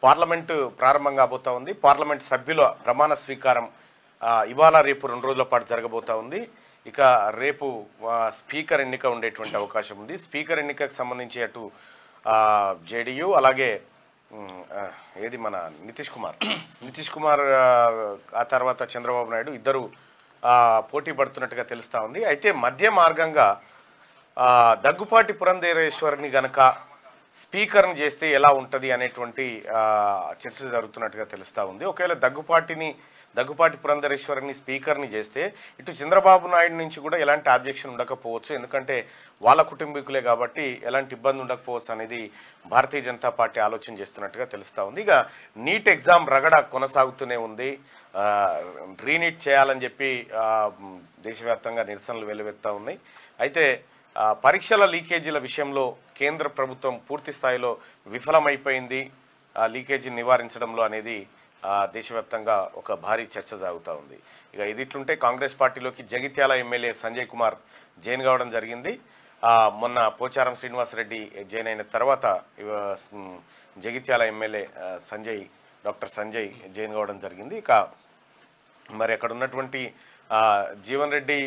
Parliament ప్రారంభం కాబోతా ఉంది. Parliament సభ్యుల ప్రమాణ స్వీకారం ఇవాళ రేపు 2 రోజుల పాటు జరగబోతా ఉంది. ఇక రేపు స్పీకర్ ఎన్నిక ఉండేటువంటి అవకాశం ఉంది. స్పీకర్ ఎన్నికకు సంబంధించి అటు జేడీయూ అలాగే ఏది మన నితీష్ కుమార్ ఆ తర్వాత చంద్రబాబు నాయుడు ఇద్దరు పోటీ పడుతున్నట్టుగా తెలుస్తూ ఉంది. అయితే మధ్య మార్గంగా దగ్గుపాటి పురంధేశ్వరిని గనక స్పీకర్ని చేస్తే ఎలా ఉంటుంది అనేటువంటి చర్చ జరుగుతున్నట్టుగా తెలుస్తూ ఉంది. ఒకవేళ దగ్గుపాటి పురంధరేశ్వరిని స్పీకర్ని చేస్తే ఇటు చంద్రబాబు నాయుడు నుంచి కూడా ఎలాంటి ఆబ్జెక్షన్ ఉండకపోవచ్చు, ఎందుకంటే వాళ్ళ కుటుంబీకులే కాబట్టి ఎలాంటి ఇబ్బంది ఉండకపోవచ్చు అనేది భారతీయ జనతా పార్టీ ఆలోచన చేస్తున్నట్టుగా తెలుస్తూ ఉంది. ఇక నీట్ ఎగ్జామ్ రగడ కొనసాగుతూనే ఉంది. రీనీట్ చేయాలని చెప్పి దేశవ్యాప్తంగా నిరసనలు వెల్లువెత్తా ఉన్నాయి. అయితే పరీక్షల లీకేజీల విషయంలో కేంద్ర ప్రభుత్వం పూర్తి స్థాయిలో విఫలమైపోయింది లీకేజీని నివారించడంలో అనేది దేశవ్యాప్తంగా ఒక భారీ చర్చ సాగుతూ ఉంది. ఇక ఇది ఇట్లుంటే కాంగ్రెస్ పార్టీలోకి జగిత్యాల ఎమ్మెల్యే సంజయ్ కుమార్ జాయిన్ కావడం జరిగింది. మొన్న పోచారం శ్రీనివాసరెడ్డి జాయిన్ అయిన తర్వాత Jagtial MLA doctor Sanjay join కావడం జరిగింది. ఇక మరి అక్కడ ఉన్నటువంటి జీవన్ రెడ్డి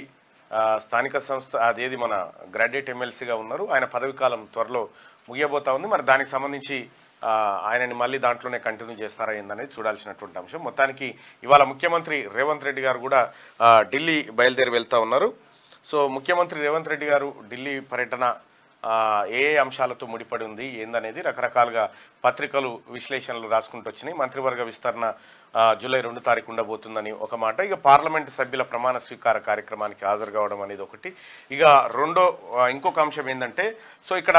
స్థానిక సంస్థ అదేది మన గ్రాడ్యుయేట్ ఎమ్మెల్సీగా ఉన్నారు. ఆయన పదవి కాలం త్వరలో ముగియబోతా ఉంది. మరి దానికి సంబంధించి ఆయనని మళ్ళీ దాంట్లోనే కంటిన్యూ చేస్తారా ఏందనేది చూడాల్సినటువంటి అంశం. మొత్తానికి ఇవాళ ముఖ్యమంత్రి రేవంత్ రెడ్డి గారు కూడా ఢిల్లీ బయలుదేరి వెళ్తూ ఉన్నారు. సో ముఖ్యమంత్రి రేవంత్ రెడ్డి గారు ఢిల్లీ పర్యటన ఏ అంశాలతో ముడిపడి ఉంది ఏందనేది రకరకాలుగా పత్రికలు విశ్లేషణలు రాసుకుంటూ వచ్చినాయి. మంత్రివర్గ విస్తరణ జూలై 2 తారీఖు ఉండబోతుందని ఒక మాట. ఇక పార్లమెంటు సభ్యుల ప్రమాణ స్వీకార కార్యక్రమానికి హాజరు కావడం అనేది ఒకటి. ఇక ఇంకొక అంశం ఏంటంటే సో ఇక్కడ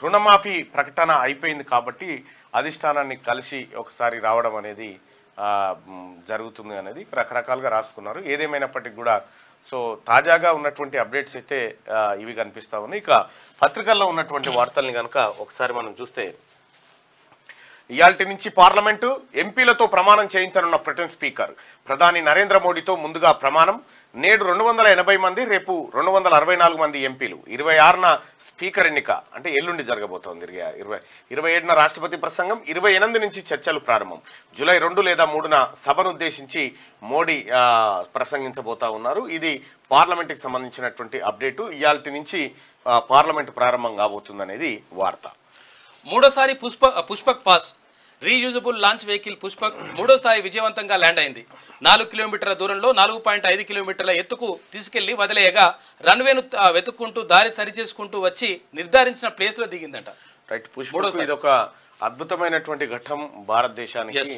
రుణమాఫీ ప్రకటన అయిపోయింది కాబట్టి అధిష్టానాన్ని కలిసి ఒకసారి రావడం అనేది జరుగుతుంది అనేది రకరకాలుగా రాసుకున్నారు. ఏదేమైనప్పటికీ కూడా సో తాజాగా ఉన్నటువంటి అప్డేట్స్ అయితే ఇవి కనిపిస్తూ ఉన్నాయి. ఇక పత్రికల్లో ఉన్నటువంటి వార్తల్ని కనుక ఒకసారి మనం చూస్తే ఇయాల్టి నుంచి పార్లమెంటు ఎంపీలతో ప్రమాణం చేయించనున్న ప్రొటెం స్పీకర్ ప్రధాని నరేంద్ర మోడీతో ముందుగా ప్రమాణం. నేడు 280 మంది, రేపు 264 మంది ఎంపీలు. 26న స్పీకర్ ఎన్నిక అంటే ఎల్లుండి జరగబోతోంది. 27న రాష్ట్రపతి ప్రసంగం, 28 నుంచి చర్చలు ప్రారంభం. జూలై 2 లేదా 3న సభను ఉద్దేశించి మోడీ ప్రసంగించబోతా ఉన్నారు. ఇది పార్లమెంట్కి సంబంధించినటువంటి అప్డేటు. ఇయాల్టి నుంచి పార్లమెంటు ప్రారంభం కాబోతుందనేది వార్త. మూడోసారి Pushpak pass reusable launch vehicle Pushpak మూడోసారి విజయవంతంగా ల్యాండ్ అయింది. 4 కిలోమీటర్ల దూరంలో 4.5 కిలోమీటర్ల ఎత్తుకు తీసుకెళ్లి వదిలేయగా రన్వేను వెతుక్కుంటూ దారి సరిచేసుకుంటూ వచ్చి నిర్ధారించిన ప్లేస్ లో దిగిందట. రైట్, పుష్పక్ ఇది ఒక అద్భుతమైనటువంటి ఘట్టం భారతదేశానికి.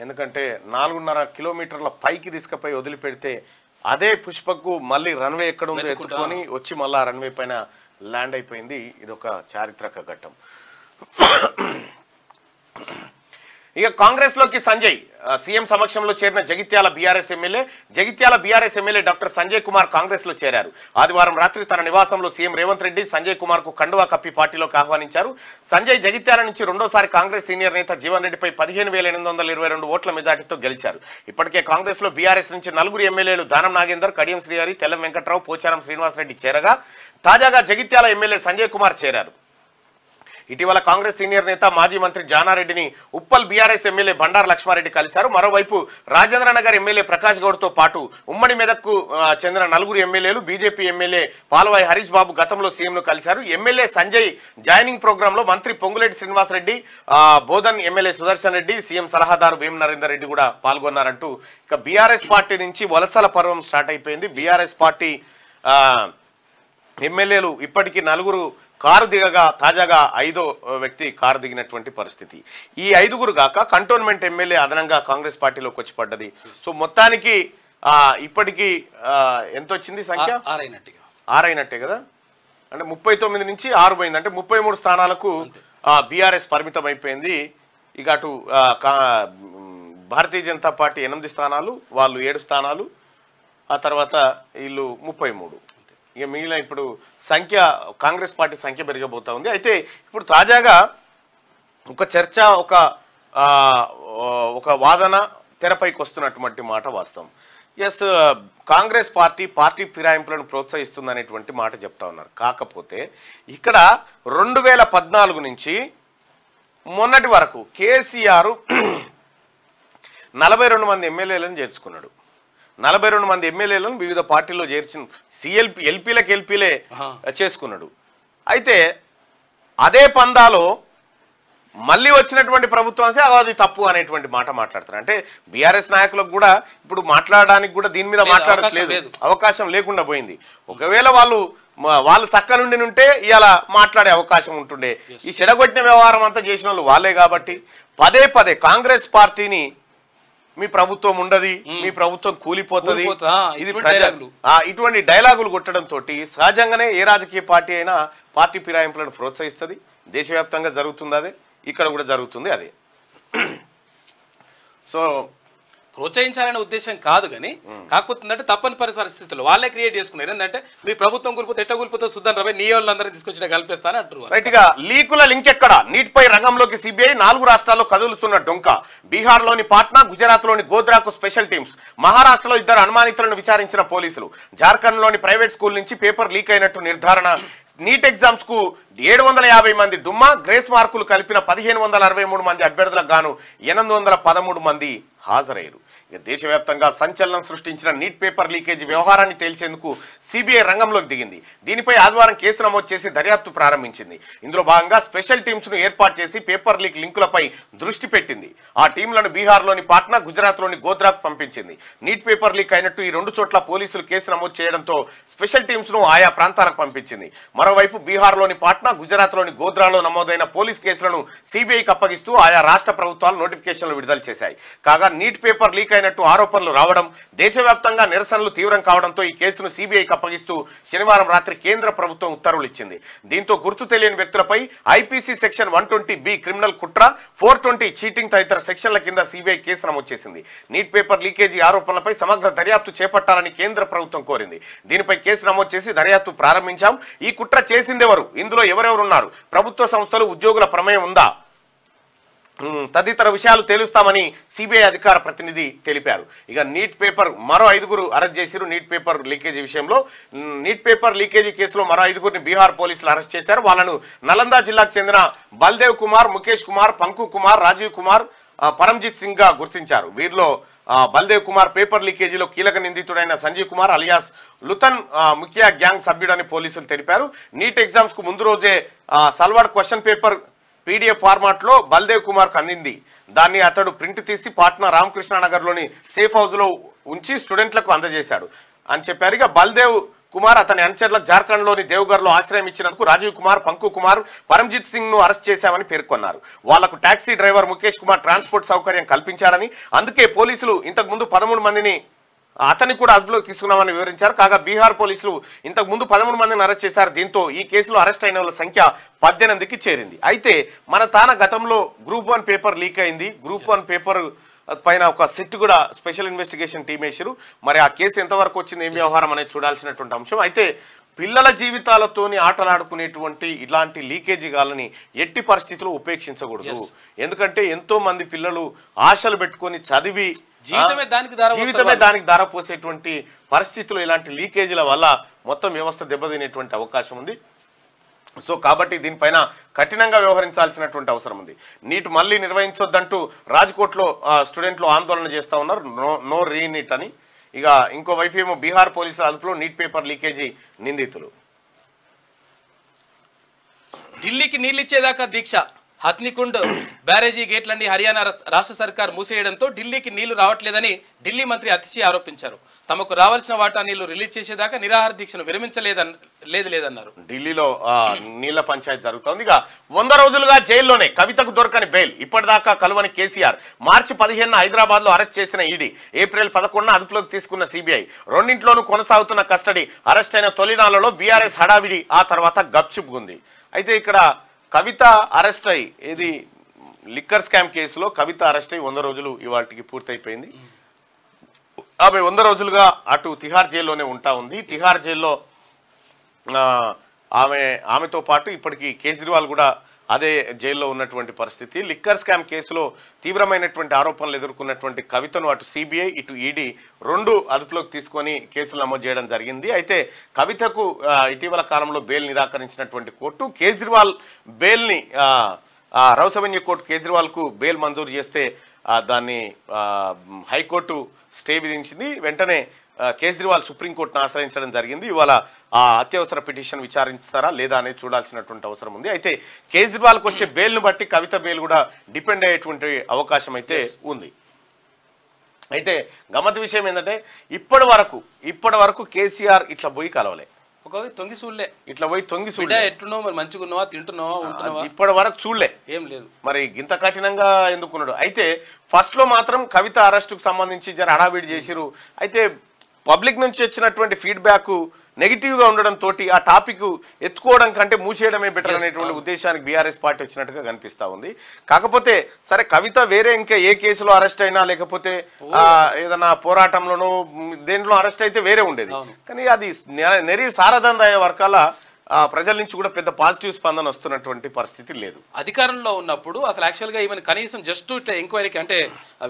ఎందుకంటే 4.5 కిలోమీటర్ల పైకి తీసుకుపోయి వదిలిపెడితే అదే పుష్పక్ మళ్ళీ రన్వే ఎక్కడ ఉందో ఎత్తుకొని వచ్చి మళ్ళీ ఆ రన్వే పైన ల్యాండ్ అయిపోయింది. ఇది ఒక చారిత్రక ఘట్టం. ఇక కాంగ్రెస్ లోకి సంజయ్ సీఎం సమక్షంలో చేరిన Jagtial BRS MLA doctor Sanjay Kumar Congress లో చేరారు. ఆదివారం రాత్రి తన నివాసంలో సీఎం రేవంత్ రెడ్డి సంజయ్ కుమార్ కు కండువా కప్పి పార్టీలోకి ఆహ్వానించారు. సంజయ్ జగిత్యాల నుంచి రెండోసారి కాంగ్రెస్ సీనియర్ నేత జీవన్ రెడ్డిపై 15,822 ఓట్ల మెజార్టీతో గెలిచారు. ఇప్పటికే కాంగ్రెస్ లో బీఆర్ఎస్ నుంచి 4 ఎమ్మెల్యేలు దానం నాగేందర్, కడియం శ్రీహరి, తెల్లం వెంకట్రావు, పోచారం శ్రీనివాసరెడ్డి చేరగా తాజాగా జగిత్యాల ఎమ్మెల్యే సంజయ్ కుమార్ చేరారు. ఇటీవల కాంగ్రెస్ సీనియర్ నేత మాజీ మంత్రి జానారెడ్డిని ఉప్పల్ బీఆర్ఎస్ ఎమ్మెల్యే బండారు లక్ష్మారెడ్డి కలిశారు. మరోవైపు రాజేంద్రనగర్ ఎమ్మెల్యే ప్రకాష్ గౌడ్తో పాటు ఉమ్మడి మెదక్కు చెందిన 4 ఎమ్మెల్యేలు, బీజేపీ ఎమ్మెల్యే పాలవాయి హరీష్ బాబు గతంలో సీఎంను కలిశారు. ఎమ్మెల్యే సంజయ్ జాయినింగ్ ప్రోగ్రామ్ లో మంత్రి పొంగులేటి శ్రీనివాసరెడ్డి, బోధన్ ఎమ్మెల్యే సుదర్శన్ రెడ్డి, సీఎం సలహాదారు వేం నరేందర్ రెడ్డి కూడా పాల్గొన్నారంటూ ఇక బీఆర్ఎస్ పార్టీ నుంచి వలసల పర్వం స్టార్ట్ అయిపోయింది. బీఆర్ఎస్ పార్టీ ఎమ్మెల్యేలు ఇప్పటికీ 4 కారు దిగగా తాజాగా 5వ వ్యక్తి కారు దిగినటువంటి పరిస్థితి. ఈ 5గురు గాక కంటోన్మెంట్ ఎమ్మెల్యే అదనంగా కాంగ్రెస్ పార్టీలోకి వచ్చి పడ్డది. సో మొత్తానికి ఇప్పటికీ ఎంత వచ్చింది సంఖ్య? 6 అయినట్టే కదా. అంటే 39 నుంచి 6 పోయింది. అంటే 33 స్థానాలకు బీఆర్ఎస్ పరిమితం అయిపోయింది. ఇక అటు భారతీయ జనతా పార్టీ 8 స్థానాలు, వాళ్ళు 7 స్థానాలు, ఆ తర్వాత వీళ్ళు 33. ఇక మిగిలిన ఇప్పుడు సంఖ్య కాంగ్రెస్ పార్టీ సంఖ్య పెరగబోతా ఉంది. అయితే ఇప్పుడు తాజాగా ఒక చర్చ, ఒక వాదన తెరపైకి వస్తున్నటువంటి మాట వాస్తవం. ఎస్, కాంగ్రెస్ పార్టీ ఫిరాయింపులను ప్రోత్సహిస్తుందనేటువంటి మాట చెప్తా ఉన్నారు. కాకపోతే ఇక్కడ 2014 నుంచి మొన్నటి వరకు కేసీఆర్ 42 మంది ఎమ్మెల్యేలను చేర్చుకున్నాడు. 42 మంది ఎమ్మెల్యేలను వివిధ పార్టీల్లో చేర్చిన ఎల్పీలే చేసుకున్నాడు. అయితే అదే పందాలో మళ్ళీ వచ్చినటువంటి ప్రభుత్వం అది తప్పు అనేటువంటి మాట మాట్లాడుతున్నారు. అంటే బీఆర్ఎస్ నాయకులకు కూడా ఇప్పుడు మాట్లాడడానికి కూడా దీని మీద మాట్లాడట్లేదు, అవకాశం లేకుండా పోయింది. ఒకవేళ వాళ్ళు చక్క నుండి ఉంటే ఇలా మాట్లాడే అవకాశం ఉంటుండే. ఈ చెడగొట్టిన వ్యవహారం అంతా చేసిన వాళ్ళు వాళ్ళే కాబట్టి పదే కాంగ్రెస్ పార్టీని మీ ప్రభుత్వం ఉండదు, మీ ప్రభుత్వం కూలిపోతుంది, ఇది ఇటువంటి డైలాగులు కొట్టడంతో సహజంగానే ఏ రాజకీయ పార్టీ అయినా పార్టీ ఫిరాయింపులను ప్రోత్సహిస్తుంది. దేశవ్యాప్తంగా జరుగుతుంది అదే, ఇక్కడ కూడా జరుగుతుంది అదే. సో ప్రోత్సహించాలనే ఉద్దేశం కాదు కానీ కాకపోతే తప్పని పరిస్థితులు వాళ్ళే క్రియేట్ చేసుకున్నారు. ఏంటంటే మీ ప్రభుత్వం కూలిపోతే ఎట్లా కూలిపోతే సుద్దాన్ రవి నీ వాళ్ళందరినీ తీసుకొచ్చి కల్పిస్తాను అంటారు. రైట్ గా లీకుల లింక్ ఎక్కడ? నీట్పై రంగంలోకి సిబిఐ 4 రాష్ట్రాల్లో కదులుతున్న డొంక. బీహార్లోని పాట్నా, గుజరాత్లోని గోధ్రాకు స్పెషల్ టీమ్స్. మహారాష్ట్రలో 2 అనుమానితులను విచారించిన పోలీసులు. జార్ఖండ్లోని ప్రైవేట్ స్కూల్ నుంచి పేపర్ లీక్ అయినట్టు నిర్ధారణ. నీట్ ఎగ్జామ్స్ కు 750 మంది డుమ్మా, గ్రేస్ మార్కులు కలిపిన 1563 మంది అభ్యర్థులకు గాను 813 మంది హాజరయ్యారు. దేశవ్యాప్తంగా సంచలనం సృష్టించిన నీట్ పేపర్ లీకేజీ వ్యవహారాన్ని తేల్చేందుకు సిబిఐ రంగంలోకి దిగింది. దీనిపై ఆదివారం కేసు నమోదు చేసి దర్యాప్తు ప్రారంభించింది. ఇందులో భాగంగా స్పెషల్ టీమ్స్ ను ఏర్పాటు చేసి పేపర్ లీక్ లింకులపై దృష్టి పెట్టింది. ఆ టీంలను బీహార్లోని పాట్నా, గుజరాత్లోని గోధ్రాకు పంపించింది. నీట్ పేపర్ లీక్ అయినట్టు ఈ 2 చోట్ల పోలీసులు కేసు నమోదు చేయడంతో స్పెషల్ టీమ్స్ ను ఆయా ప్రాంతాలకు పంపించింది. మరోవైపు బీహార్లోని పాట్నా, గుజరాత్లోని గోధ్రాలో నమోదైన పోలీస్ కేసులను సిబిఐకి అప్పగిస్తూ ఆయా రాష్ట్ర ప్రభుత్వాలు నోటిఫికేషన్లు విడుదల చేశాయి. కాగా నీట్ పేపర్ లీక్ అయినట్టు ఆరోపణలు రావడం, దేశవ్యాప్తంగా నిరసనలు తీవ్రం కావడంతో ఈ కేసును సిబిఐకి అప్పగిస్తూ శనివారం రాత్రి కేంద్ర ప్రభుత్వం ఉత్తర్వులు ఇచ్చింది. దీంతో గుర్తు తెలియని వ్యక్తులపై ఐపీసీ సెక్షన్ 120B క్రిమినల్ కుట్ర, 420 చీటింగ్ తదితర సెక్షన్ల కింద సిబిఐ కేసు నమోదు చేసింది. నీట్ పేపర్ లీకేజీ ఆరోపణలపై సమగ్ర దర్యాప్తు చేపట్టాలని కేంద్ర ప్రభుత్వం కోరింది. దీనిపై కేసు నమోదు చేసి దర్యాప్తు ప్రారంభించాం. ఈ కుట్ర చేసిందెవరు, ఇందులో ఎవరెవరున్నారు, ప్రభుత్వ సంస్థలు, ఉద్యోగుల ప్రమేయం ఉందా తదితర విషయాలు తేలుస్తామని సిబిఐ అధికార ప్రతినిధి తెలిపారు. ఇక నీట్ పేపర్ మరో 5గురు అరెస్ట్ చేశారు. నీట్ పేపర్ లీకేజీ విషయంలో నీట్ పేపర్ లీకేజీ కేసులో మరో 5గురిని బీహార్ పోలీసులు అరెస్ట్ చేశారు. వాళ్ళను నలంద జిల్లాకు చెందిన బల్దేవ్ కుమార్, ముఖేష్ కుమార్, పంకు కుమార్, రాజీవ్ కుమార్, పరంజిత్ సింగ్ గా గుర్తించారు. వీరిలో బల్దేవ్ కుమార్ పేపర్ లీకేజీలో కీలక నిందితుడైన సంజీవ్ కుమార్ అలియాస్ లుతన్ ముఖ్య గ్యాంగ్ సభ్యుడని పోలీసులు తెలిపారు. నీట్ ఎగ్జామ్స్ కు ముందు రోజే సల్వాడ్ క్వశ్చన్ పేపర్ PDF ఫార్మాట్ లో బల్దేవ్ కుమార్ కు అందింది. దాన్ని అతడు ప్రింట్ తీసి పాట్నా రామకృష్ణ నగర్ లోని సేఫ్ హౌస్ లో ఉంచి స్టూడెంట్లకు అందజేశాడు అని చెప్పారు. ఇక బల్దేవ్ కుమార్ అతని అనుచరులకు జార్ఖండ్ లోని దేవగర్ లో ఆశ్రయం ఇచ్చినందుకు రాజీవ్ కుమార్, పంకు కుమార్, పరంజిత్ సింగ్ ను అరెస్ట్ చేశామని పేర్కొన్నారు. వాళ్లకు taxi driver Mukesh Kumar transport సౌకర్యం కల్పించాడని, అందుకే పోలీసులు ఇంతకు ముందు 13 మందిని అతన్ని కూడా అదుపులోకి తీసుకున్నామని వివరించారు. కాగా బీహార్ పోలీసులు ఇంతకు ముందు 13 మందిని అరెస్ట్ చేశారు. దీంతో ఈ కేసులో అరెస్ట్ అయిన వాళ్ళ సంఖ్య 18కి చేరింది. అయితే మన తాన గతంలో గ్రూప్ 1 పేపర్ లీక్ అయింది. గ్రూప్ 1 పేపర్ పైన ఒక సిట్ కూడా స్పెషల్ ఇన్వెస్టిగేషన్ టీం వేసారు. మరి ఆ కేసు ఎంతవరకు వచ్చింది, ఏం వ్యవహారం అనేది చూడాల్సినటువంటి అంశం. అయితే పిల్లల జీవితాలతోని ఆటలాడుకునేటువంటి ఇలాంటి లీకేజీ గాలని ఎట్టి పరిస్థితుల్లో ఉపేక్షించకూడదు. ఎందుకంటే ఎంతో మంది పిల్లలు ఆశలు పెట్టుకొని చదివి జీవితమే దానికి దారపోసేటువంటి పరిస్థితులు ఇలాంటి లీకేజీల వల్ల మొత్తం వ్యవస్థ దెబ్బతినేటువంటి అవకాశం ఉంది. సో కాబట్టి దీనిపైన కఠినంగా వ్యవహరించాల్సినటువంటి అవసరం ఉంది. నీట్ మళ్ళీ నిర్వహించొద్దంటూ రాజ్కోట్లో స్టూడెంట్లు ఆందోళన చేస్తూ ఉన్నారు, నో రీనీట్ అని. ఇక ఇంకోవైపు ఏమో బీహార్ పోలీసుల అదుపులో నీట్ పేపర్ లీకేజీ నిందితులు. ఢిల్లీకి నీళ్ళిచ్చేదాకా దీక్ష. హత్నికుండ్ బ్యారేజీ గేట్లన్నీ హర్యానా రాష్ట్ర సర్కార్ మూసేయడంతో ఢిల్లీకి నీళ్లు రావట్లేదని ఢిల్లీ మంత్రి అతిశి ఆరోపించారు. తమకు రావాల్సిన వాటా నీళ్లు రిలీజ్ చేసేదాకా నిరాహార దీక్షను విరమించలేదన్నారు. ఢిల్లీలో నీళ్ల పంచాయతీ జరుగుతోంది. ఇక 100 రోజులుగా జైల్లోనే కవితకు దొరకని బెయిల్. ఇప్పటిదాకా కలువని కేసీఆర్. మార్చి 15న హైదరాబాద్ లో అరెస్ట్ చేసిన ఈడీ, ఏప్రిల్ 11న అదుపులోకి తీసుకున్న సిబిఐ. రెండింట్లోనూ కొనసాగుతున్న కస్టడీ. అరెస్ట్ అయిన తొలినాళ్లలో బీఆర్ఎస్ హడావిడి, ఆ తర్వాత గప్చుప్గుంది. అయితే ఇక్కడ కవిత అరెస్ట్ అయ్యి, ఇది లిక్కర్ స్కామ్ కేసులో కవిత అరెస్ట్ అయ్యి 100 రోజులు ఇవాళకి పూర్తయిపోయింది. ఆమె 100 రోజులుగా అటు తిహార్ జైల్లోనే ఉంటా ఉంది. తిహార్ జైల్లో ఆమెతో పాటు ఇప్పటికీ కేజ్రీవాల్ కూడా అదే జైల్లో ఉన్నటువంటి పరిస్థితి. లిక్కర్ స్కామ్ కేసులో తీవ్రమైనటువంటి ఆరోపణలు ఎదుర్కొన్నటువంటి కవితను అటు సిబిఐ, ఇటు ఈడీ 2 అదుపులోకి తీసుకొని కేసులు నమోదు చేయడం జరిగింది. అయితే కవితకు ఇటీవల కాలంలో బెయిల్ నిరాకరించినటువంటి కోర్టు కేజ్రీవాల్ బెయిల్ని రౌస్ కోర్టు కేజ్రీవాల్కు బెయిల్ మంజూరు చేస్తే దాన్ని హైకోర్టు స్టే విధించింది. వెంటనే కేజ్రీవాల్ సుప్రీంకోర్టును ఆశ్రయించడం జరిగింది. ఇవాళ ఆ అత్యవసర పిటిషన్ విచారిస్తారా లేదా అనేది చూడాల్సినటువంటి అవసరం ఉంది. అయితే కేజ్రీవాల్కి వచ్చే బెయిల్ను బట్టి కవిత బెయిల్ కూడా డిపెండ్ అయ్యేటువంటి అవకాశం అయితే ఉంది. అయితే గమ్మత్ విషయం ఏంటంటే ఇప్పటి వరకు కేసీఆర్ ఇట్లా పోయి కలవలే, తొంగి చూడలే, ఇట్లా పోయి తొంగి చూడలే. ఎట్లున్నావు మరి, మంచిగా ఉన్నావా, తింటున్నావా, ఉంటున్నావా, ఇప్పటి వరకు చూడలే, ఏం లేదు. మరి ఇంత కఠినంగా ఎందుకున్నాడు? అయితే ఫస్ట్ లో మాత్రం కవిత అరెస్టుకు సంబంధించి జర హడావిడి చేసిరు. అయితే పబ్లిక్ నుంచి వచ్చినటువంటి ఫీడ్బ్యాక్ నెగిటివ్ గా ఉండడం తోటి ఆ టాపిక్ ఎత్తుకోవడం కంటే మూసేయడమే బెటర్ అనేటువంటి ఉద్దేశానికి బీఆర్ఎస్ పార్టీ వచ్చినట్టుగా కనిపిస్తా ఉంది. కాకపోతే సరే కవిత వేరే ఇంకా ఏ కేసులో అరెస్ట్ అయినా లేకపోతే ఏదైనా పోరాటంలోనూ దేంట్లో అరెస్ట్ అయితే వేరే ఉండేది. కానీ అది నెరి సారదందాయ వర్గాల ప్రజల నుంచి కూడా పెద్ద పాజిటివ్ స్పందన వస్తున్నటువంటి పరిస్థితి లేదు. అధికారంలో ఉన్నప్పుడు అసలు యాక్చువల్గా ఈవెన్ కనీసం జస్ట్ ఎంక్వైరీకి అంటే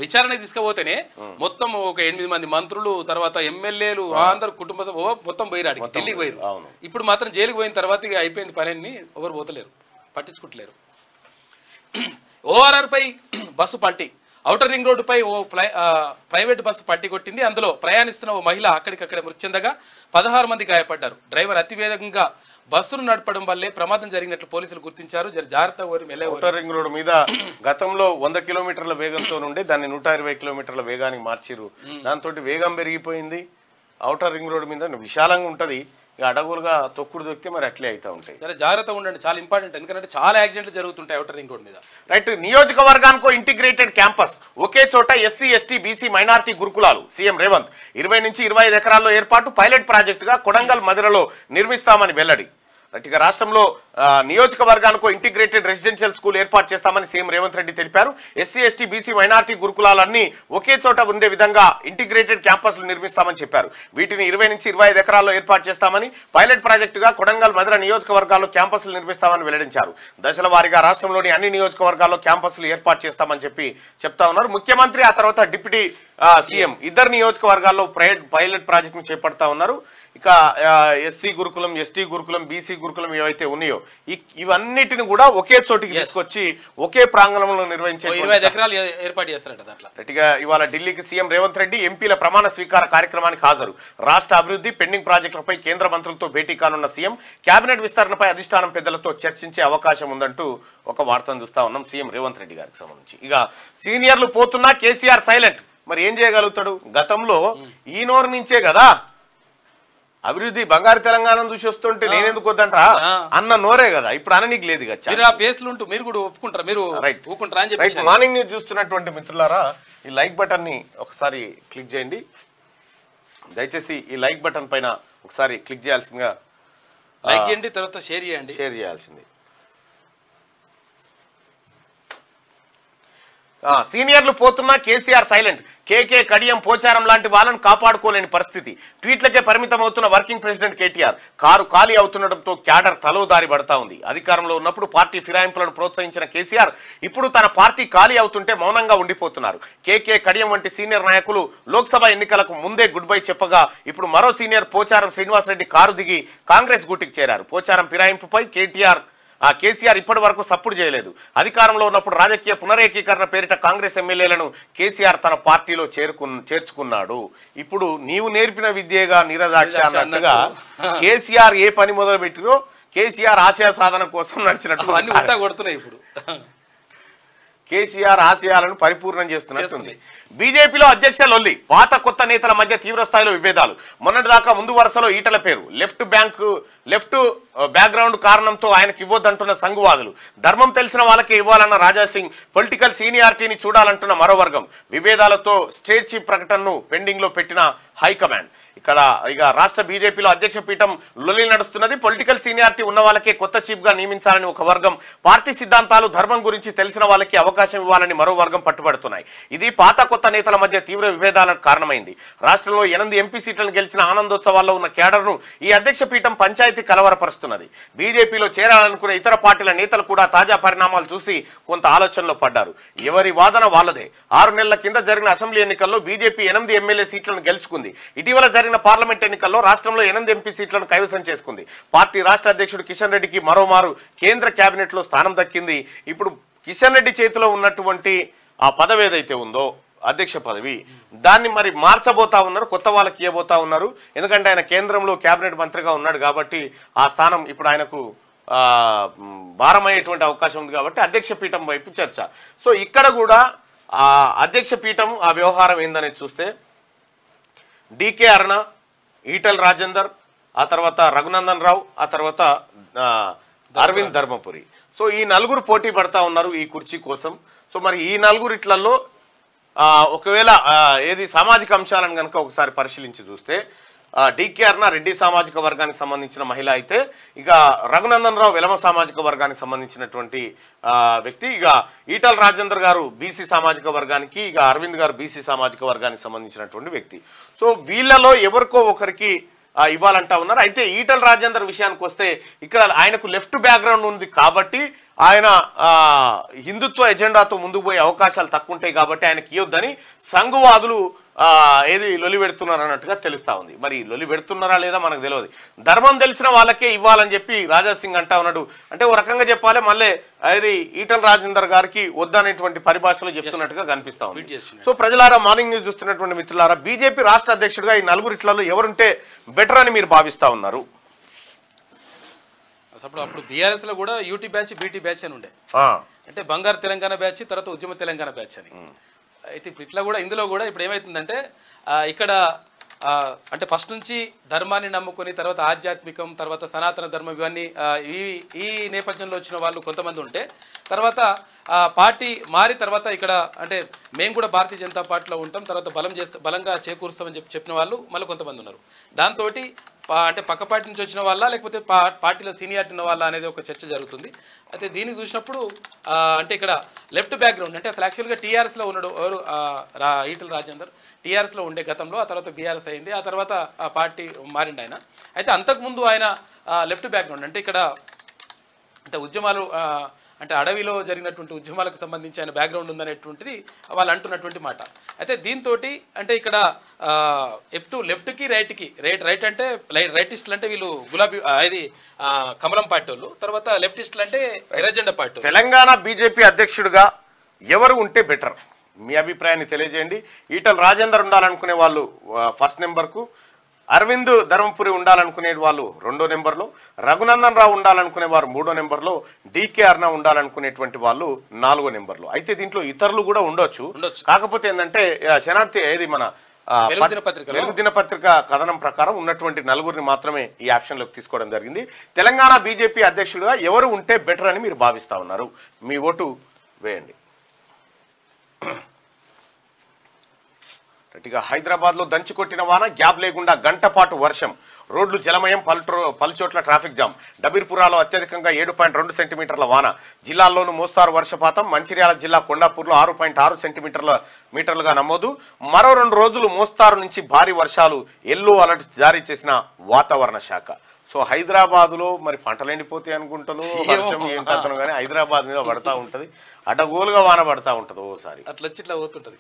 విచారణకి తీసుకుపోతేనే మొత్తం ఒక 8 మంది మంత్రులు, తర్వాత ఎమ్మెల్యేలు, అందరు కుటుంబ మొత్తం పోయిరాడు, ఢిల్లీకి పోయారు. ఇప్పుడు మాత్రం జైలుకి పోయిన తర్వాత ఇక అయిపోయింది పని, ఎవరు పోతలేరు, పట్టించుకుంటలేరు. ఓఆర్ఆర్ పై బస్సు పల్టీ, ఔటర్ రింగ్ రోడ్డుపై ఓ ప్రైవేట్ బస్సు పల్టీ కొట్టింది. అందులో ప్రయాణిస్తున్న ఓ మహిళ అక్కడికక్కడే మృతి చెందగా 16 మంది గాయపడ్డారు. డ్రైవర్ అతివేగంగా బస్సును నడపడం వల్లే ప్రమాదం జరిగినట్లు పోలీసులు గుర్తించారు. జాగ్రత్త ఔటర్ రింగ్ రోడ్ మీద గతంలో 100 కిలోమీటర్ల వేగంతో నుండి దాన్ని 120 కిలోమీటర్ల వేగానికి మార్చిరు. దాంతో వేగం పెరిగిపోయింది. ఔటర్ రింగ్ రోడ్ మీద విశాలంగా ఉంటది, అడవులుగా తొక్కుడు దొక్కితే మరి అట్లే అవుతా ఉంటాయి. జాగ్రత్తగా ఉండండి, చాలా ఇంపార్టెంట్. ఎందుకంటే చాలా యాక్సిడెంట్లు జరుగుతుంటాయి ఔటర్ రింగ్ రోడ్ మీద. రైట్. నియోజకవర్గానికో ఇంటిగ్రేటెడ్ క్యాంపస్, ఒకే చోట ఎస్సీ ఎస్టీ బీసీ మైనారిటీ గురుకులాలు. సీఎం రేవంత్ 20 నుంచి 25 ఎకరాల్లో ఏర్పాటు, పైలట్ ప్రాజెక్టుగా కొడంగల్ మధిరలో నిర్మిస్తామని వెల్లడి. ఇక రాష్ట్రంలో నియోజకవర్గానికో ఇంటిగ్రేటెడ్ రెసిడెన్షియల్ స్కూల్ ఏర్పాటు చేస్తామని సీఎం రేవంత్ రెడ్డి తెలిపారు. ఎస్సీ ఎస్టీ బీసీ మైనారిటీ గురుకులాలన్నీ ఒకే చోట ఉండే విధంగా ఇంటిగ్రేటెడ్ క్యాంపస్లు నిర్మిస్తామని చెప్పారు. వీటిని 20 నుంచి 25 ఎకరాల్లో ఏర్పాటు చేస్తామని, పైలట్ ప్రాజెక్టుగా కొడంగల్ మధిర నియోజకవర్గాల్లో క్యాంపస్లు నిర్మిస్తామని వెల్లడించారు. దశల వారీగా రాష్ట్రంలోని అన్ని నియోజకవర్గాల్లో క్యాంపస్లు ఏర్పాటు చేస్తామని చెప్తా ఉన్నారు. ముఖ్యమంత్రి ఆ తర్వాత డిప్యూటీ సీఎం ఇద్దరు నియోజకవర్గాల్లో పైలట్ ప్రాజెక్టును చేపడతా ఉన్నారు. ఇక ఎస్సీ గురుకులం, ఎస్టీ గురుకులం, బీసీ గురుకులం ఏవైతే ఉన్నాయో ఇవన్నిటిని కూడా ఒకే చోటికి తీసుకొచ్చి ఒకే ప్రాంగణంలో నిర్వహించే 25 ఎకరాలు ఏర్పాటు చేస్తారట. దాంట్లో గట్టిగా ఇవాళ ఢిల్లీకి సీఎం రేవంత్ రెడ్డి ఎంపీల ప్రమాణ స్వీకార కార్యక్రమానికి హాజరు. రాష్ట్ర అభివృద్ధి, పెండింగ్ ప్రాజెక్టులపై కేంద్ర మంత్రులతో భేటీ కానున్న సీఎం కేబినెట్ విస్తరణపై అధిష్టానం పెద్దలతో చర్చించే అవకాశం ఉందంటూ ఒక వార్తను చూస్తా ఉన్నాం సీఎం రేవంత్ రెడ్డి గారికి సంబంధించి. ఇక సీనియర్లు పోతున్నా కేసీఆర్ సైలెంట్. మరి ఏం చేయగలుగుతాడు? గతంలో ఈ నోరు నుంచే కదా అభివృద్ధి బంగారు తెలంగాణ చూసి వస్తుంటే నేనెందుకు వద్దంటా అన్న నోరే కదా, ఇప్పుడు అననీకి లేదు కదా. మీరు కూడా ఒప్పుకుంటారా? మీరు ఒప్పుకుంటారా అని చెప్పి మార్నింగ్ న్యూస్ చూస్తున్నటువంటి మిత్రులారా, ఈ లైక్ బటన్ ని ఒకసారి క్లిక్ చేయండి. దయచేసి ఈ లైక్ బటన్ పైన ఒకసారి క్లిక్ చేయాల్సిందిగా, లైక్ చేయండి, తర్వాత షేర్ చేయాల్సింది. సీనియర్లు పోతున్నా కేసీఆర్ సైలెంట్. కేకే, కడియం, పోచారం లాంటి వాళ్ళని కాపాడుకోలేని పరిస్థితి. ట్వీట్లకే పరిమితం అవుతున్న వర్కింగ్ ప్రెసిడెంట్ కేటీఆర్ కారు ఖాళీ అవుతుండటంతో క్యాడర్ తలోదారి పడతా ఉంది. అధికారంలో ఉన్నప్పుడు పార్టీ ఫిరాయింపులను ప్రోత్సహించిన కేసీఆర్ ఇప్పుడు తన పార్టీ ఖాళీ అవుతుంటే మౌనంగా ఉండిపోతున్నారు. కేకే, కడియం వంటి సీనియర్ నాయకులు లోక్సభ ఎన్నికలకు ముందే గుడ్ బై చెప్పగా ఇప్పుడు మరో సీనియర్ పోచారం శ్రీనివాసరెడ్డి కారు దిగి కాంగ్రెస్ గూటికి చేరారు. పోచారం ఫిరాయింపుపై కేసీఆర్ ఇప్పటి వరకు సప్పుడు చేయలేదు. అధికారంలో ఉన్నప్పుడు రాజకీయ పునరేకీకరణ పేరిట కాంగ్రెస్ ఎమ్మెల్యేలను కేసీఆర్ తన పార్టీలో చేర్చుకున్నాడు. ఇప్పుడు నీవు నేర్పిన విద్యేగా నీరజాక్ష అన్నట్టుగా కేసీఆర్ ఏ పని మొదలు పెట్టిరో కేసీఆర్ ఆశయ సాధన కోసం నడిచినట్టు కొడుతున్నాయి. ఇప్పుడు కేసీఆర్ ఆశయాలను పరిపూర్ణం చేస్తున్నట్టుంది. బీజేపీలో అధ్యక్ష లొల్లి, పాత కొత్త నేతల మధ్య తీవ్ర స్థాయిలో విభేదాలు. మొన్నటిదాకా ముందు వరుసలో ఈటల పేరు, లెఫ్ట్ బ్యాక్గ్రౌండ్ కారణంతో ఆయనకు ఇవ్వొద్దంటున్న సంఘవాదులు, ధర్మం తెలిసిన వాళ్ళకే ఇవ్వాలన్న రాజాసింగ్, పొలిటికల్ సీనియారిటీని చూడాలంటున్న మరో వర్గం. విభేదాలతో స్టేట్ చీఫ్ ప్రకటనను పెండింగ్ లో పెట్టిన హైకమాండ్. ఇక్కడ ఇక రాష్ట్ర బీజేపీలో అధ్యక్ష పీఠం లొల్లి నడుస్తున్నది. పొలిటికల్ సీనియారిటీ ఉన్న వాళ్ళకే కొత్త చీఫ్ గా నియమించాలని ఒక వర్గం, పార్టీ సిద్ధాంతాలు, ధర్మం గురించి తెలిసిన వాళ్ళకి అవకాశం ఇవ్వాలని మరో వర్గం పట్టుబడుతున్నాయి. ఇది పాత కొత్త నేతల మధ్య తీవ్ర విభేదాలకు కారణమైంది. రాష్ట్రంలో 8 ఎంపీ సీట్లను గెలిచిన ఆనందోత్సవాల్లో ఉన్న క్యాడర్ను ఈ అధ్యక్ష పీఠం పంచాయతీ కలవరపరుస్తున్నది. బీజేపీలో చేరాలనుకునే ఇతర పార్టీల నేతలు కూడా తాజా పరిణామాలు చూసి కొంత ఆలోచనలో పడ్డారు. ఎవరి వాదన వాళ్ళదే. 6 నెలల కింద జరిగిన అసెంబ్లీ ఎన్నికల్లో బీజేపీ 8 ఎమ్మెల్యే సీట్లను గెలుచుకుంది. ఇటీవల జరిగిన పార్లమెంట్ ఎన్నికల్లో రాష్ట్రంలో 8 ఎంపీ సీట్లను కైవసం చేసుకుంది. పార్టీ రాష్ట్ర అధ్యక్షుడు కిషన్ రెడ్డికి మరోమారు కేంద్ర కేబినెట్ లో స్థానం దక్కింది. ఇప్పుడు కిషన్ రెడ్డి చేతిలో ఉన్నటువంటి ఆ పదవి ఏదైతే ఉందో అధ్యక్ష పదవి దాన్ని మరి మార్చబోతా ఉన్నారు, కొత్త వాళ్ళకి ఇవ్వబోతా ఉన్నారు. ఎందుకంటే ఆయన కేంద్రంలో కేబినెట్ మంత్రిగా ఉన్నాడు కాబట్టి ఆ స్థానం ఇప్పుడు ఆయనకు భారమయ్యేటువంటి అవకాశం ఉంది కాబట్టి అధ్యక్ష పీఠం వైపు చర్చ. సో ఇక్కడ కూడా ఆ అధ్యక్ష పీఠం ఆ వ్యవహారం ఏందనేది చూస్తే డికే అరుణ, ఈటల రాజేందర్, ఆ తర్వాత రఘునందన్ రావు, ఆ తర్వాత అరవింద్ ధర్మపురి. సో ఈ నలుగురు పోటీ పడతా ఉన్నారు ఈ కుర్చీ కోసం. సో మరి ఈ నలుగురిట్లలో ఒకవేళ ఏది సామాజిక అంశాలను కనుక ఒకసారి పరిశీలించి చూస్తే డికే అరుణ రెడ్డి సామాజిక వర్గానికి సంబంధించిన మహిళ అయితే, ఇక రఘునందన్ రావు వెలమ సామాజిక వర్గానికి సంబంధించినటువంటి వ్యక్తి, ఇక ఈటల రాజేందర్ గారు బీసీ సామాజిక వర్గానికి, ఇక అరవింద్ గారు బీసీ సామాజిక వర్గానికి సంబంధించినటువంటి వ్యక్తి. సో వీళ్ళలో ఎవరికో ఒకరికి ఇవ్వాలంటా ఉన్నారు. అయితే ఈటల రాజేందర్ విషయానికి వస్తే ఇక్కడ ఆయనకు లెఫ్ట్ బ్యాక్గ్రౌండ్ ఉంది కాబట్టి ఆయన హిందుత్వ ఎజెండాతో ముందుకు పోయే అవకాశాలు తక్కువ ఉంటాయి కాబట్టి ఆయనకి ఇవ్వద్దని సంఘవాదులు ఏది లొలి పెడుతున్నారు అన్నట్టుగా తెలుస్తా ఉంది. మరి లొలి పెడుతున్నారా లేదా మనకు తెలియదు. ధర్మం తెలిసిన వాళ్ళకే ఇవ్వాలని చెప్పి రాజా సింగ్ అంటా ఉన్నాడు. అంటే ఓ రకంగా చెప్పాలి, మళ్ళీ అది ఈటల రాజేందర్ గారికి వద్దనేటువంటి పరిభాషలో చెప్తున్నట్టుగా కనిపిస్తా ఉంది. సో ప్రజలారా, మార్నింగ్ న్యూస్ చూస్తున్నటువంటి మిత్రులారా, బీజేపీ రాష్ట్ర అధ్యక్షుడిగా ఈ నలుగురిట్లలో ఎవరుంటే బెటర్ అని మీరు భావిస్తా ఉన్నారు? అప్పుడు బీఆర్ఎస్ లో కూడా యూటీ బ్యాచ్, బీటీ బ్యాచ్ అని ఉండే, అంటే బంగారు తెలంగాణ బ్యాచ్, తర్వాత ఉద్యమ తెలంగాణ బ్యాచ్ అని. అయితే ఇప్పుడు ఇట్లా కూడా ఇందులో కూడా ఇప్పుడు ఏమవుతుందంటే ఇక్కడ అంటే ఫస్ట్ నుంచి ధర్మాన్ని నమ్ముకొని తర్వాత ఆధ్యాత్మికం, తర్వాత సనాతన ధర్మం, ఇవన్నీ ఈ నేపథ్యంలో వచ్చిన వాళ్ళు కొంతమంది ఉంటే, తర్వాత పార్టీ మారి తర్వాత ఇక్కడ అంటే మేము కూడా భారతీయ జనతా పార్టీలో ఉంటాం, తర్వాత బలంగా చేకూరుస్తామని చెప్పిన వాళ్ళు మళ్ళీ కొంతమంది ఉన్నారు. దాంతో అంటే పక్క పార్టీ నుంచి వచ్చిన వాళ్ళ లేకపోతే పార్టీలో సీనియారిటీ ఉన్న వాళ్ళ అనేది ఒక చర్చ జరుగుతుంది. అయితే దీన్ని చూసినప్పుడు అంటే ఇక్కడ లెఫ్ట్ బ్యాక్గ్రౌండ్ అంటే అసలు యాక్చువల్గా టీఆర్ఎస్లో ఉన్నాడు ఎవరు, ఈటల రాజేందర్ టీఆర్ఎస్లో ఉండే గతంలో, ఆ తర్వాత బీఆర్ఎస్ అయింది, ఆ తర్వాత ఆ పార్టీ మారిండు ఆయన. అయితే అంతకుముందు ఆయన లెఫ్ట్ బ్యాక్గ్రౌండ్ అంటే ఇక్కడ అంటే ఉద్యమాలు అంటే అడవిలో జరిగినటువంటి ఉద్యమాలకు సంబంధించి ఆయన బ్యాక్గ్రౌండ్ ఉందనేటువంటిది వాళ్ళు అంటున్నటువంటి మాట. అయితే దీంతో అంటే ఇక్కడ లెఫ్ట్కి రైట్కి రైట్ అంటే రైటిస్టులు అంటే వీళ్ళు గులాబీ ఇది కమలం పార్టీ వాళ్ళు, తర్వాత లెఫ్టిస్టులు అంటే ఎర్రజెండా పార్టీ. తెలంగాణ బీజేపీ అధ్యక్షుడిగా ఎవరు ఉంటే బెటర్? మీ అభిప్రాయాన్ని తెలియజేయండి. ఈటల రాజేందర్ ఉండాలనుకునే వాళ్ళు ఫస్ట్ నెంబర్కు, అరవింద్ ధర్మపురి ఉండాలనుకునే వాళ్ళు 2వ నెంబర్లో, రఘునందన్ రావు ఉండాలనుకునే వారు 3వ నెంబర్లో, డికే అరుణ ఉండాలనుకునేటువంటి వాళ్ళు 4వ నెంబర్లో. అయితే దీంట్లో ఇతరులు కూడా ఉండొచ్చు. కాకపోతే ఏంటంటే శనార్థి ఏది మన వెలుగు దినపత్రిక కథనం ప్రకారం ఉన్నటువంటి నలుగురిని మాత్రమే ఈ యాక్షన్లోకి తీసుకోవడం జరిగింది. తెలంగాణ బీజేపీ అధ్యక్షుడిగా ఎవరు ఉంటే బెటర్ అని మీరు భావిస్తా ఉన్నారు? మీ ఓటు వేయండి. ఇక హైదరాబాద్లో దంచికొట్టిన వాన, గ్యాప్ లేకుండా గంట పాటు వర్షం, రోడ్లు జలమయం, పలుచోట్ల ట్రాఫిక్ జామ్. డబీర్పురాలో అత్యధికంగా 7.2 సెంటీమీటర్ల వాన. జిల్లాల్లోనూ మోస్తారు వర్షపాతం. మంచిర్యాల జిల్లా కొండాపూర్లో 6.6 సెంటీమీటర్లుగా నమోదు. మరో 2 రోజులు మోస్తారు నుంచి భారీ వర్షాలు, ఎల్లో అలర్ట్ జారీ చేసిన వాతావరణ శాఖ. సో హైదరాబాద్లో మరి పంటలు ఎండిపోతాయి అనుకుంటాను, వర్షం ఏం కథను కానీ హైదరాబాద్ మీద పడతా ఉంటుంది, అడ్డగోలుగా వాన పడతా ఉంటుంది, ఓసారి అట్లా వచ్చి ఇట్లా పోతుంటుంది.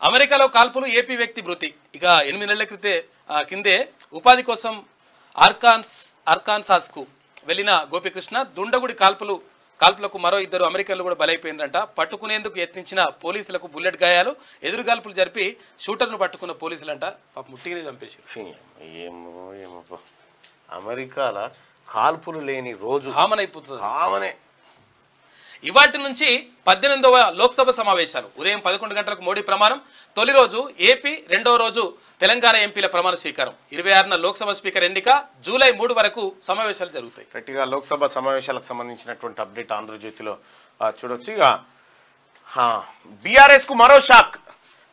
అమెరికాలో కాల్పులు, ఏపీ వ్యక్తి మృతి. ఇక 8 నెలల కిందే ఉపాధి కోసం ఆర్కాన్సాస్కు వెళ్లిన గోపికృష్ణ దుండగుడి కాల్పులకు మరో 2 అమెరికన్లు కూడా బలైపోయిందంట. పట్టుకునేందుకు యత్నించిన పోలీసులకు బుల్లెట్ గాయాలు, ఎదురుగాల్పులు జరిపి షూటర్ను పట్టుకున్న పోలీసులంట ముట్టిగానే చంపేశారు. అమెరికాలో కాల్పులు లేని రోజు కామన్ అయిపోతుంది. కామనే. ఇవాటి నుంచి 18వ లోక్సభ సమావేశాలు. ఉదయం 11 గంటలకు మోడీ ప్రమాణం. తొలి రోజు ఏపీ, 2వ రోజు తెలంగాణ ఎంపీల ప్రమాణ స్వీకారం. 26న లోక్సభ స్పీకర్ ఎన్నిక. జూలై 3 వరకు సమావేశాలు జరుగుతాయి. గట్టిగా లోక్సభ సమావేశాలకు సంబంధించినటువంటి అప్డేట్ ఆంధ్రజ్యోతిలో చూడొచ్చు. ఇక బీఆర్ఎస్ కు మరో షాక్.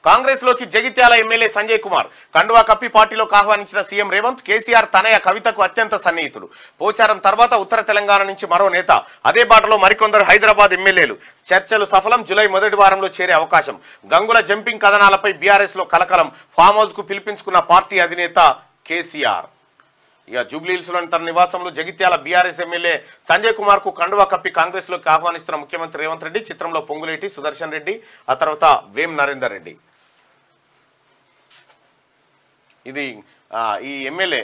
కాంగ్రెస్ లోకి జగిత్యాల ఎమ్మెల్యే సంజయ్ కుమార్ కండువా కప్పి పార్టీలోకి ఆహ్వానించిన సీఎం రేవంత్. కేసీఆర్ తనయ కవితకు అత్యంత సన్నిహితుడు. పోచారం తర్వాత ఉత్తర తెలంగాణ నుంచి మరో నేత. అదే బాటలో మరికొందరు హైదరాబాద్ ఎమ్మెల్యేలు. చర్చలు సఫలం. జూలై మొదటి వారంలో చేరే అవకాశం. గంగుల జంపింగ్ కథనాలపై బీఆర్ఎస్ లో కలకలం. ఫామ్ హౌస్ కు పిలిపించుకున్న పార్టీ అధినేత కేసీఆర్. ఇక జూబ్లీహిల్స్లోని తన నివాసంలో జగిత్యాల బీఆర్ఎస్ ఎమ్మెల్యే సంజయ్ కుమార్ కు కండువా కప్పి కాంగ్రెస్ లోకి ఆహ్వానిస్తున్న ముఖ్యమంత్రి రేవంత్ రెడ్డి. చిత్రంలో పొంగులేటి, సుదర్శన్ రెడ్డి, ఆ తర్వాత వేం నరేందర్ రెడ్డి. ఇది ఈ ఎమ్మెల్యే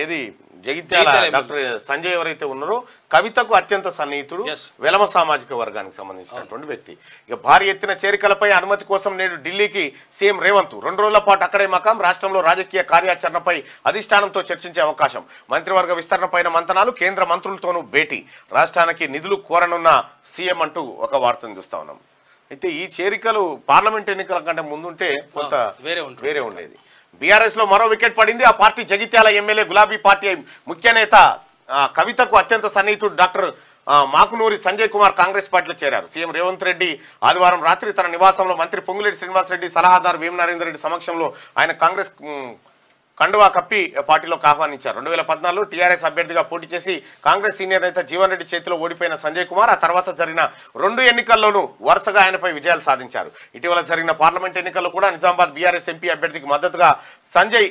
ఏది జగిత్యాల డాక్టర్ సంజయ్ ఎవరైతే ఉన్నారో కవితకు అత్యంత సన్నిహితుడు, వెలమ సామాజిక వర్గానికి సంబంధించినటువంటి వ్యక్తి. ఇక భారీ ఎత్తున చేరికలపై అనుమతి కోసం నేడు ఢిల్లీకి సీఎం రేవంత్ 2 రోజుల పాటు అక్కడే మకాం. రాష్ట్రంలో రాజకీయ కార్యాచరణపై అధిష్టానంతో చర్చించే అవకాశం. మంత్రివర్గ విస్తరణపైన మంతనాలు, కేంద్ర మంత్రులతోనూ భేటీ. రాష్ట్రానికి నిధులు కోరనున్న సీఎం అంటూ ఒక వార్తను చూస్తా ఉన్నాం. అయితే ఈ చేరికలు పార్లమెంట్ ఎన్నికల కంటే ముందుంటే కొంత వేరే ఉండేది. బీఆర్ఎస్ లో మరో వికెట్ పడింది. ఆ పార్టీ జగిత్యాల ఎమ్మెల్యే గులాబీ పార్టీ ముఖ్య నేత కవితకు అత్యంత సన్నిహితుడు డాక్టర్ మాకునూరి సంజయ్ కుమార్ కాంగ్రెస్ పార్టీలో చేరారు. సీఎం రేవంత్ రెడ్డి ఆదివారం రాత్రి తన నివాసంలో మంత్రి పొంగులేటి శ్రీనివాసరెడ్డి, సలహాదారు వేం నరేందర్ రెడ్డి సమక్షంలో ఆయన కాంగ్రెస్ కండువా కప్పి పార్టీలోకి ఆహ్వానించారు. 2014లో టీఆర్ఎస్ అభ్యర్థిగా పోటీ చేసి కాంగ్రెస్ సీనియర్ నేత జీవన్ రెడ్డి చేతిలో ఓడిపోయిన సంజయ్ కుమార్ ఆ తర్వాత జరిగిన 2 ఎన్నికల్లోనూ వరుసగా ఆయనపై విజయాలు సాధించారు. ఇటీవల జరిగిన పార్లమెంట్ ఎన్నికల్లో కూడా నిజామాబాద్ బీఆర్ఎస్ ఎంపీ అభ్యర్థికి మద్దతుగా సంజయ్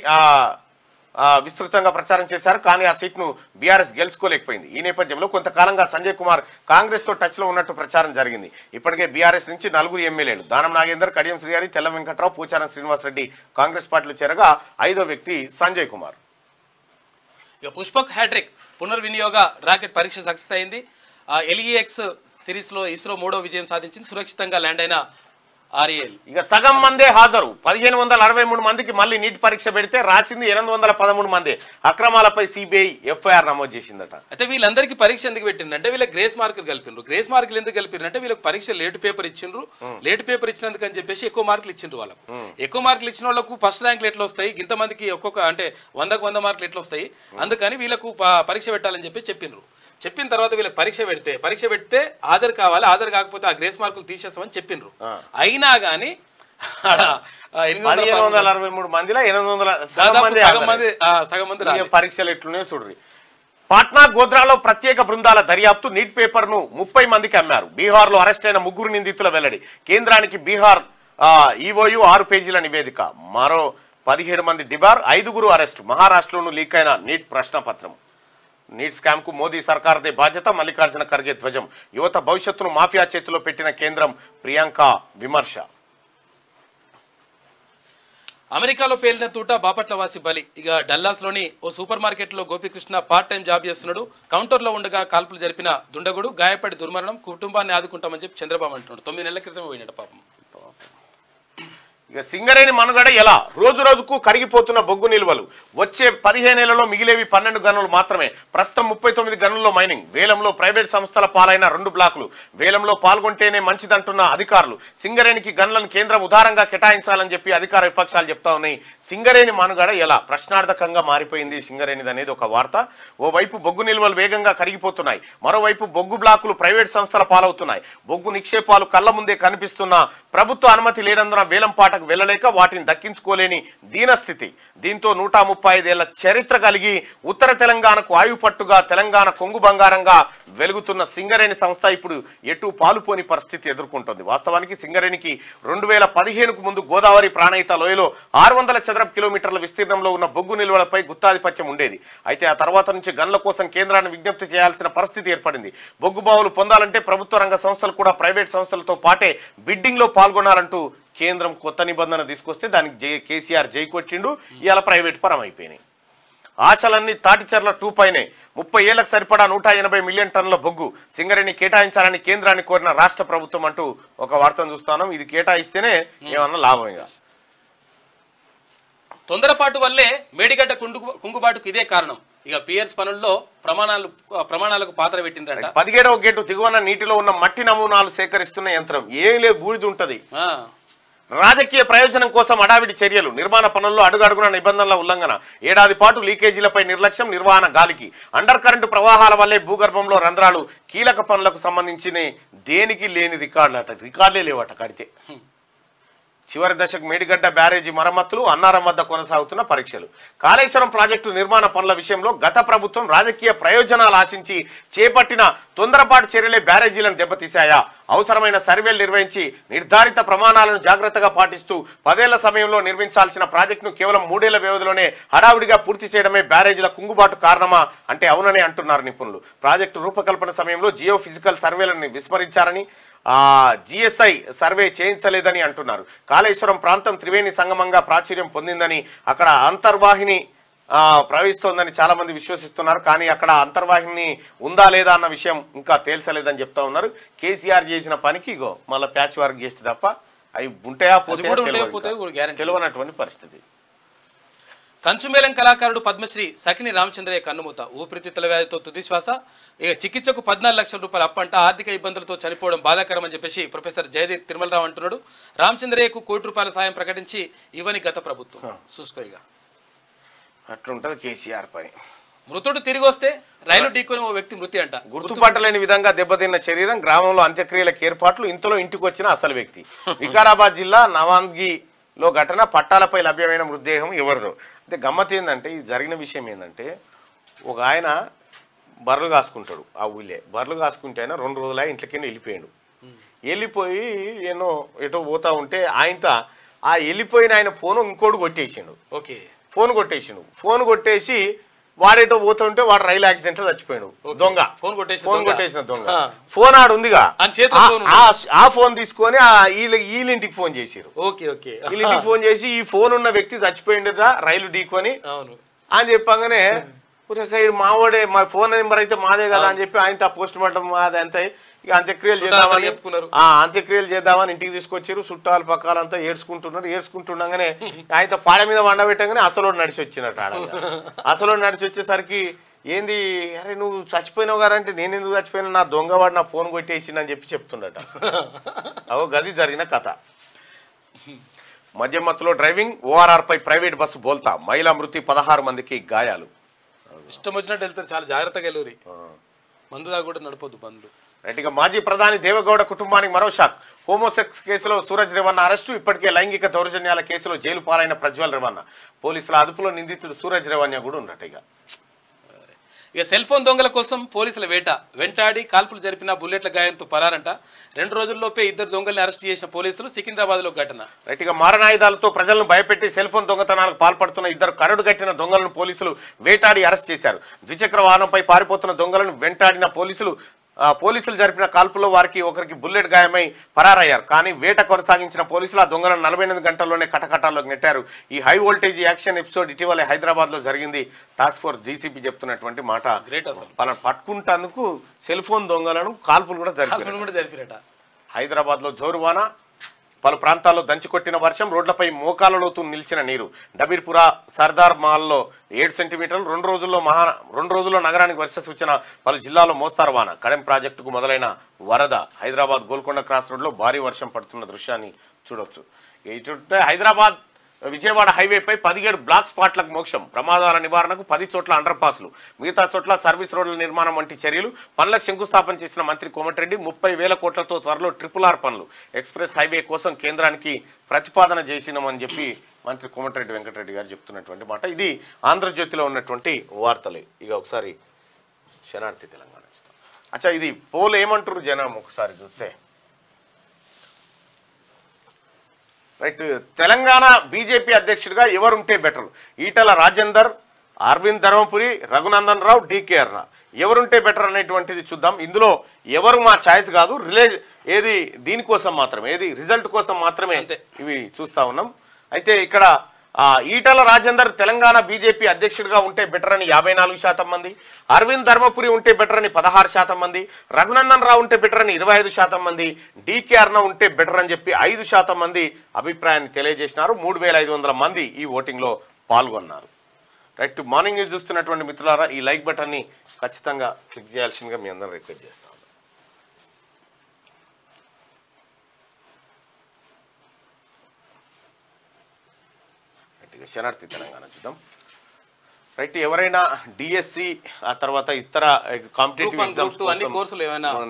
విస్తృతంగా ప్రచారం చేశారు. కానీ ఆ సీట్ను బీఆర్ఎస్ గెలుచుకోలేకపోయింది. ఈ నేపథ్యంలో కొంతకాలంగా సంజయ్ కుమార్ కాంగ్రెస్ తో టచ్ లో ఉన్నట్టు ప్రచారం జరిగింది. ఇప్పటికే బీఆర్ఎస్ నుంచి 4 ఎమ్మెల్యేలు దానం నాగేందర్, కడియం శ్రీహరి, తెల్ల వెంకట్రావు, పూచారం శ్రీనివాసరెడ్డి కాంగ్రెస్ పార్టీలో చేరగా 5వ వ్యక్తి సంజయ్ కుమార్. ఇక పుష్పక్ హ్యాట్రిక్ పునర్వినియోగ రాకెట్ పరీక్ష సక్సెస్ అయింది. LEX సిరీస్ లో ఇస్రో 3వ విజయం సాధించింది. సురక్షితంగా ల్యాండ్ అయిన REL ఇక సగం మందే హాజరు. 1563 మందికి మళ్ళీ నీట్ పరీక్ష పెడితే రాసింది 813 మంది. అక్రమాలపై సిబిఐ FIR నమోదు చేసిందట. అయితే వీళ్ళందరికీ పరీక్ష ఎందుకు పెట్టిండ్రు అంటే వీళ్ళకి గ్రేస్ మార్కులు కలిపిండ్రు. గ్రేస్ మార్కులు ఎందుకు కలిపిండ్రు అంటే వీళ్ళకి పరీక్ష లేట్ పేపర్ ఇచ్చిండ్రు. లేట్ పేపర్ ఇచ్చినందుకు అని చెప్పేసి ఎక్కువ మార్కులు ఇచ్చిండ్రు. వాళ్ళకు ఎక్కువ మార్కులు ఇచ్చిన వాళ్ళకు ఫస్ట్ ర్యాంకులు ఎట్లా వస్తాయి, ఇంతమందికి ఒక్కొక్క అంటే 100కు 100 మార్కులు ఎట్లా వస్తాయి, అందుకని వీళ్ళకు పరీక్ష పెట్టాలని చెప్పి చెప్పిండ్రు. చెప్పిన తర్వాత వీళ్ళకి పరీక్ష పెడితే ఆధార్ కావాలి, ఆధార్ కాకపోతే ఆ గ్రేస్ మార్కులు తీసేస్తామని చెప్పిండ్రు. అయినా కానీ 1563 మందిలో 800 సగం మంది పరీక్షలు ఎట్లున్నాయో చూడండి. పాట్నా గోధ్రాలో ప్రత్యేక బృందాల దర్యాప్తు. నీట్ పేపర్ ను 30 మందికి అమ్మారు. బీహార్ లో అరెస్ట్ అయిన 3 నిందితుల వెల్లడి. కేంద్రానికి బీహార్ ఈఓయు 6 పేజీల నివేదిక. మరో 17 మంది డిబార్, 5గురు అరెస్టు. మహారాష్ట్రలోనూ లీక్ అయిన నీట్ ప్రశ్నపత్రం. నీట్ స్కామ్ కు మోదీ సర్కార్దే బాధ్యత. మల్లికార్జున ఖర్గే ధ్వజం. యువత భవిష్యత్తును మాఫియా చేతిలో పెట్టిన కేంద్రం. ప్రియాంక విమర్శ. అమెరికాలో పేలిన తూట బాపట్ల వాసి బలి. ఇక డల్లాస్ లోని ఓ సూపర్ మార్కెట్ లో గోపీకృష్ణ పార్ట్ టైం జాబ్ చేస్తున్నాడు. కౌంటర్ లో ఉండగా కాల్పులు జరిపిన దుండగుడు గాయపడి దుర్మరణం. కుటుంబాన్ని ఆదుకుంటామని చెప్పి చంద్రబాబు అంటున్నాడు. 9 నెలల క్రితం పోయినట్టు పాపం. ఇక సింగరేణి మనుగడ ఎలా? రోజు రోజుకు కరిగిపోతున్న బొగ్గు నిల్వలు. వచ్చే 15 నెలల్లో మిగిలేవి 12 గనులు మాత్రమే. ప్రస్తుతం 39 గనుల్లో మైనింగ్. వేలంలో ప్రైవేట్ సంస్థల పాలైన 2 బ్లాకులు. వేలంలో పాల్గొంటేనే మంచిదంటున్న అధికారులు. సింగరేణికి గనులను కేంద్రం ఉదారంగా కేటాయించాలని చెప్పి అధికార విపక్షాలు చెప్తా ఉన్నాయి. సింగరేణి మనుగడ ఎలా? ప్రశ్నార్థకంగా మారిపోయింది సింగరేణిది అనేది ఒక వార్త. ఓవైపు బొగ్గు నిల్వలు వేగంగా కరిగిపోతున్నాయి, మరోవైపు బొగ్గు బ్లాకులు ప్రైవేట్ సంస్థల పాలవుతున్నాయి. బొగ్గు నిక్షేపాలు కళ్ల ముందే కనిపిస్తున్న ప్రభుత్వ అనుమతి లేనందున వేలం పాటకు వెళ్ళలేక వాటిని దక్కించుకోలేని దీనస్థితి. దీంతో 135 ఏళ్ల చరిత్ర కలిగి ఉత్తర తెలంగాణకు ఆయుపట్టుగా తెలంగాణ కొంగు బంగారంగా వెలుగుతున్న సింగరేణి సంస్థ ఇప్పుడు ఎటు పాలుపోని పరిస్థితి ఎదుర్కొంటోంది. వాస్తవానికి సింగరేణికి 2015కు ముందు గోదావరి ప్రాణహిత లోయలో 600 చదరపు కిలోమీటర్ల విస్తీర్ణంలో ఉన్న బొగ్గు నిల్వలపై గుత్తాధిపత్యం ఉండేది. అయితే ఆ తర్వాత నుంచి గన్ల కోసం కేంద్రాన్ని విజ్ఞప్తి చేయాల్సిన పరిస్థితి ఏర్పడింది. బొగ్గు బావులు పొందాలంటే ప్రభుత్వ రంగ సంస్థలు కూడా ప్రైవేట్ సంస్థలతో పాటే బిడ్డింగ్ లో పాల్గొనాలంటూ కేంద్రం కొత్త నిబంధన తీసుకొస్తే దానికి కేసీఆర్ జై కొట్టిండు. ఇవాళ ప్రైవేట్ పరం అయిపోయినాయి. ఆశలన్నీ తాటిచెర్ల 2 పైనే. 30 ఏళ్లకు సరిపడా 180 మిలియన్ టన్నుల బొగ్గు సింగరేణి కేటాయించాలని కేంద్రాన్ని కోరిన రాష్ట్ర ప్రభుత్వం అంటూ ఒక వార్తను చూస్తాను. ఇది కేటాయిస్తేనే ఏమన్నా లాభం. ఇక తొందరపాటు వల్లే మేడిగడ్డ కుంగుబాటుకు ఇదే కారణం. ఇక పియర్స్ పనుల్లో ప్రమాణాలకు పాత్ర పెట్టిండ్రట. 17వ గేటు దిగువన నీటిలో ఉన్న మట్టి నమూనాలు సేకరిస్తున్న యంత్రం. ఏం లేదు, బూడిద ఉంటది. రాజకీయ ప్రయోజనం కోసం అడావిడి చర్యలు. నిర్మాణ పనుల్లో అడుగడుగున నిబంధనల ఉల్లంఘన. ఏడాది పాటు లీకేజీలపై నిర్లక్ష్యం. నిర్వహణ గాలికి. అండర్ కరెంటు ప్రవాహాల వల్లే భూగర్భంలో రంధ్రాలు. కీలక పనులకు సంబంధించిన దేనికి లేని రికార్డులే లేవట కడితే. చివరి దశకు మేడిగడ్డ బ్యారేజీ మరమ్మతులు. అన్నారం వద్ద కొనసాగుతున్న పరీక్షలు. కాళేశ్వరం ప్రాజెక్టు నిర్మాణ పనుల విషయంలో గత ప్రభుత్వం రాజకీయ ప్రయోజనాలు ఆశించి చేపట్టిన తొందరపాటు చర్యలే బ్యారేజీలను దెబ్బతీశాయా? అవసరమైన సర్వేలు నిర్వహించి నిర్ధారిత ప్రమాణాలను జాగ్రత్తగా పాటిస్తూ 10 ఏళ్ల సమయంలో నిర్మించాల్సిన ప్రాజెక్టును కేవలం 3 ఏళ్ల వ్యవధిలోనే హడావుడిగా పూర్తి చేయడమే బ్యారేజీల కుంగుబాటు కారణమా అంటే అవుననే అంటున్నారు నిపుణులు. ప్రాజెక్టు రూపకల్పన సమయంలో జియో ఫిజికల్ సర్వేలను విస్మరించారని, జిఎస్ఐ సర్వే చేయించలేదని అంటున్నారు. కాళేశ్వరం ప్రాంతం త్రివేణి సంగమంగా ప్రాచుర్యం పొందిందని, అక్కడ అంతర్వాహిని ప్రవహిస్తోందని చాలా మంది విశ్వసిస్తున్నారు. కానీ అక్కడ అంతర్వాహిని ఉందా లేదా అన్న విషయం ఇంకా తేల్చలేదని చెప్తా ఉన్నారు. కేసీఆర్ చేసిన పనికి ఇగో మళ్ళీ ప్యాచ్ వర్క్ చేస్తే తప్ప అవి ఉంటాయా తెలియనటువంటి పరిస్థితి. కంచుమేళం కళాకారుడు పద్మశ్రీ సకిని రామచంద్రయ్య కన్నుమూత. ఊపిరితిత్తుల వ్యాధితో తుదిశ్వాస. ఇక చికిత్సకు 14 లక్షల రూపాయల అప్పంట. ఆర్థిక ఇబ్బందులతో చనిపోవడం బాధాకరం అని చెప్పేసి ప్రొఫెసర్ జయదీప్ తిరుమలరావు అంటున్నాడు. రామచంద్రయ్యకు ₹1 కోటి సాయం ప్రకటించి ఇవ్వని గత ప్రభుత్వం. చూసుకోయిగా అట్లుంటది కేసీఆర్ పని. మృతుడు తిరిగి వస్తే రైలు ఢీకొని ఓ వ్యక్తి మృతి అంట. గుర్తుపట్టలేని విధంగా దెబ్బతిన్న శరీరం, గ్రామంలో అంత్యక్రియలకు ఏర్పాట్లు, ఇంతలో ఇంటికి వచ్చిన అసలు వ్యక్తి. వికారాబాద్ జిల్లా నవాంగిలో ఘటన. పట్టాలపై లభ్యమైన మృతదేహం ఎవరిదో. అంటే గమ్మత్ ఏంటంటే ఈ జరిగిన విషయం ఏంటంటే ఒక ఆయన బర్రెలు కాసుకుంటాడు. ఆ ఊళ్ళే బర్రెలు కాసుకుంటే ఆయన 2 రోజులు ఇంట్లోకి వెళ్ళిపోయాడు. వెళ్ళిపోయి ఎటో పోతా ఉంటే ఆయనతో ఆ వెళ్ళిపోయిన ఆయన ఫోన్ ఇంకోటి కొట్టేసిండు. ఓకే, ఫోన్ కొట్టేసి వాడేటో పోతుంటే వాడు రైలు యాక్సిడెంట్ లో చచ్చిపోయాడు. దొంగ ఫోన్ కొట్టేసిన దొంగ. ఫోన్ ఆడు ఉందిగా, ఆ ఫోన్ తీసుకొని వీళ్ళింటికి ఫోన్ చేసిరు. వీళ్ళింటికి ఫోన్ చేసి ఈ ఫోన్ ఉన్న వ్యక్తి చచ్చిపోయిండురా రైలు ఢీకొని అని చెప్పగానే మావాడే, మా ఫోన్ నెంబర్ అయితే మాదే కదా అని చెప్పి ఆయన పోస్ట్ మార్టం అది అంతా ఇక అంత్యక్రియలు చేద్దామని ఇంటికి తీసుకొచ్చారు. చుట్టాలు పక్కాలంతా ఏడ్చుకుంటుండగానే ఆయన పాడ మీద వండబెట్టగానే అసలు నడిచి వచ్చినట్టు. అసలు నడిచి వచ్చేసరికి ఏంది, అరే నువ్వు చచ్చిపోయినావు గారంటే నేను ఎందుకు చచ్చిపోయినా, నా దొంగవాడు నా ఫోన్ కొట్టేసిందని చెప్పి చెప్తుండట. అవో గది జరిగిన కథ. మద్యం మత్తులో డ్రైవింగ్, ఓఆర్ఆర్ పై ప్రైవేట్ బస్సు బోల్తా. మహిళా మృతి, 16 మందికి గాయాలు. ఇష్టం వచ్చినట్టు వెళ్తారు, చాలా జాగ్రత్తగా వెళ్ళూరి. మందు దాకా కూడా నడపొద్దు బండ్లు. రైట్గా మాజీ ప్రధాని దేవగౌడ కుటుంబానికి మరో షాక్. హోమోసెక్స్ కేసులో సూరజ్ రేవన్న అరెస్టు. ఇప్పటికే లైంగిక దౌర్జన్యాల కేసులో జైలు పాలైన ప్రజ్వల్ రేవన్న. పోలీసుల అదుపులో నిందితుడు సూరజ్ రేవన్న కూడా ఉన్నట్టు. ఇక సెల్ ఫోన్ దొంగల కోసం పోలీసుల వేట. వెంటాడి కాల్పులు జరిపిన బుల్లెట్ల గాయంతో పరారంట. 2 రోజుల్లోపే 2 దొంగల్ని అరెస్ట్ చేసిన పోలీసులు. సికింద్రాబాద్ లో ఘటన. రైట్గా మారణాయుధాలతో ప్రజలను భయపెట్టి సెల్ ఫోన్ దొంగతనాలకు పాల్పడుతున్న 2 కరడు గట్టిన దొంగలను పోలీసులు వేటాడి అరెస్ట్ చేశారు. ద్విచక్ర వాహనంపై పారిపోతున్న దొంగలను వెంటాడిన పోలీసులు జరిపిన కాల్పుల్లో ఒకరికి బుల్లెట్ గాయమై పరారయ్యారు. కానీ వేట కొనసాగించిన పోలీసులు ఆ దొంగలను 48 గంటల్లోనే కటకటాల్లోకి నెట్టారు. ఈ హై వోల్టేజ్ యాక్షన్ ఎపిసోడ్ ఇటీవలే హైదరాబాద్ లో జరిగింది. టాస్క్ ఫోర్స్ డీసీపీ చెప్తున్నటువంటి మాట. వాళ్ళని పట్టుకుంటేందుకు సెల్ ఫోన్ దొంగలను కాల్పులు కూడా జరిపారట. హైదరాబాద్ లో జోరువాన, పలు ప్రాంతాల్లో దంచికొట్టిన వర్షం, రోడ్లపై మోకాల లోతు నిలిచిన నీరు. డబీర్పుర సర్దార్ మాల్లో 7 సెంటీమీటర్లు. 2 రోజుల్లో నగరానికి వర్ష సూచన. పలు జిల్లాల్లో మోస్తారు వాన. కడెం ప్రాజెక్టుకు మొదలైన వరద. హైదరాబాద్ గోల్కొండ క్రాస్ రోడ్లో భారీ వర్షం పడుతున్న దృశ్యాన్ని చూడొచ్చు. ఇటు హైదరాబాద్ విజయవాడ హైవేపై 17 బ్లాక్ స్పాట్లకు మోక్షం. ప్రమాదాల నివారణకు 10 చోట్ల అండర్ పాస్లు, మిగతా చోట్ల సర్వీస్ రోడ్ల నిర్మాణం వంటి చర్యలు. పనులకు శంకుస్థాపన చేసిన మంత్రి కోమటిరెడ్డి. 30,000 కోట్లతో త్వరలో RRR పనులు. ఎక్స్ప్రెస్ హైవే కోసం కేంద్రానికి ప్రతిపాదన చేసినామని చెప్పి మంత్రి కోమటిరెడ్డి వెంకటరెడ్డి గారు చెప్తున్నటువంటి మాట. ఇది ఆంధ్రజ్యోతిలో ఉన్నటువంటి వార్తలే. ఇక ఒకసారి శనార్థి తెలంగాణ. అచ్చా, ఇది పోల్ ఏమంటారు జనం ఒకసారి చూస్తే. రైట్, తెలంగాణ బీజేపీ అధ్యక్షుడిగా ఎవరుంటే బెటర్? ఈటల రాజేందర్, అరవింద్ ధర్మపురి, రఘునందన్ రావు, డీకే అరుణ. ఎవరుంటే బెటర్ అనేటువంటిది చూద్దాం. ఇందులో ఎవరు మా ఛాయిస్ కాదు, ఏది దీనికోసం మాత్రమే, ఏది రిజల్ట్ కోసం మాత్రమే ఇవి చూస్తా ఉన్నాం. అయితే ఇక్కడ ఈటల రాజేందర్ తెలంగాణ బీజేపీ అధ్యక్షుడిగా ఉంటే బెటర్ అని 54% మంది, అరవింద్ ధర్మపురి ఉంటే బెటర్ అని 16% మంది, రఘునందన్ రావు ఉంటే బెటర్ అని 25% మంది, డీకే అరుణ ఉంటే బెటర్ అని చెప్పి 5% మంది అభిప్రాయాన్ని తెలియజేసినారు. 3,500 మంది ఈ ఓటింగ్లో పాల్గొన్నారు. రైట్, మార్నింగ్ న్యూస్ చూస్తున్నటువంటి మిత్రులారా, ఈ లైక్ బటన్ని ఖచ్చితంగా క్లిక్ చేయాల్సిందిగా మీ అందరూ రిక్వెస్ట్ చేస్తాం. శనార్థి తెలంగాణ చూద్దాం. రైట్, ఎవరైనా డిఎస్సి ఆ తర్వాత ఇతర కాంపిటేటివ్ ఎగ్జామ్స్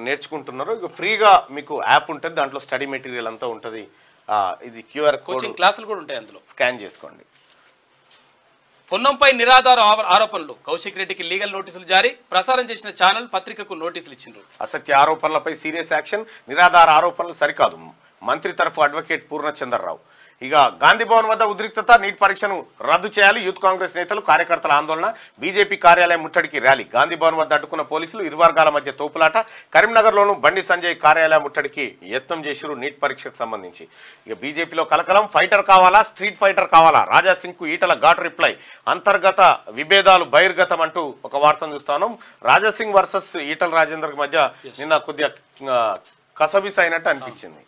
నేర్చుకుంటున్నారో ఇక ఫ్రీగా మీకు యాప్ ఉంటుంది. దాంట్లో స్టడీ మెటీరియల్ అంతా ఉంటుంది. ఇది QR కోచింగ్ క్లాసులు కూడా ఉంటాయి, అందులో స్కాన్ చేసుకోండి. పొన్నంపై నిరాధార ఆరోపణలు. కౌశిక్ రెడ్డికి లీగల్ నోటీసులు జారీ. ప్రసారం చేసిన ఛానల్ పత్రికకు నోటీసులు ఇచ్చిండ్రు. అసత్య ఆరోపణలపై సీరియస్ యాక్షన్. నిరాధార ఆరోపణలు సరికాదు. మంత్రి తరఫు అడ్వకేట్ పూర్ణచంద్రరావు. ఇక గాంధీ భవన్ వద్ద ఉద్రిక్తత, నీట్ పరీక్షను రద్దు చేయాలి, యూత్ కాంగ్రెస్ నేతలు కార్యకర్తల ఆందోళన, బీజేపీ కార్యాలయం ముట్టడికి ర్యాలీ, గాంధీ భవన్ వద్ద అడ్డుకున్న పోలీసులు, ఇరు వర్గాల మధ్య తోపులాట, కరీంనగర్లోనూ బండి సంజయ్ కార్యాలయం ముట్టడికి యత్నం చేసిరు నీట్ పరీక్షకు సంబంధించి. ఇక బీజేపీలో కలకలం, ఫైటర్ కావాలా స్ట్రీట్ ఫైటర్ కావాలా, రాజాసింగ్ కు ఈటల ఘాటు రిప్లై, అంతర్గత విభేదాలు బహిర్గతం అంటూ ఒక వార్తను చూస్తాను. రాజాసింగ్ వర్సెస్ ఈటల రాజేందర్ మధ్య నిన్న కొద్దిగా కసబిస్ అయినట్టు అనిపించింది.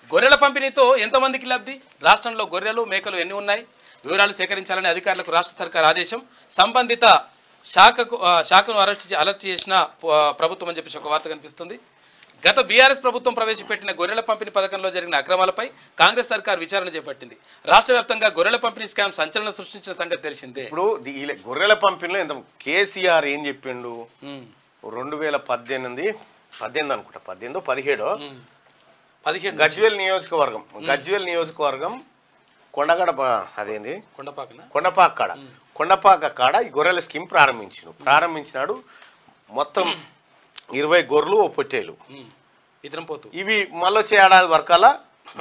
గొర్రెల పంపిణీతో ఎంతమందికి లబ్ధి? రాష్ట్రంలో గొర్రెలు మేకలు ఎన్ని ఉన్నాయి? వివరాలు సేకరించాలని అధికారులకు రాష్ట్ర సర్కార్ ఆదేశం. సంబంధిత శాఖను అలర్ట్ చేసిన ప్రభుత్వం అని చెప్పేసి ఒక వార్త కనిపిస్తుంది. గత బీఆర్ఎస్ ప్రభుత్వం ప్రవేశపెట్టిన గొర్రెల పంపిణీ పథకంలో జరిగిన అక్రమాలపై కాంగ్రెస్ సర్కార్ విచారణ చేపట్టింది. రాష్ట్ర వ్యాప్తంగా గొర్రెల పంపిణీ స్కామ్ సంచలనం సృష్టించిన సంగతి తెలిసిందే. ఇప్పుడు గొర్రెల పంపిణీలో ఎంత కేసీఆర్ ఏం చెప్పిండు? 2018 అనుకుంటా, 17 గజ్వేల్ నియోజకవర్గం కొండగడ అదేంది కొండపాక కాడ ఈ గొర్రెల స్కీమ్ ప్రారంభించినాడు. మొత్తం 20 గొర్రెలు ఓ పొట్టేలు ఇవి మళ్ళీ వచ్చే ఏడాది వరకల్లా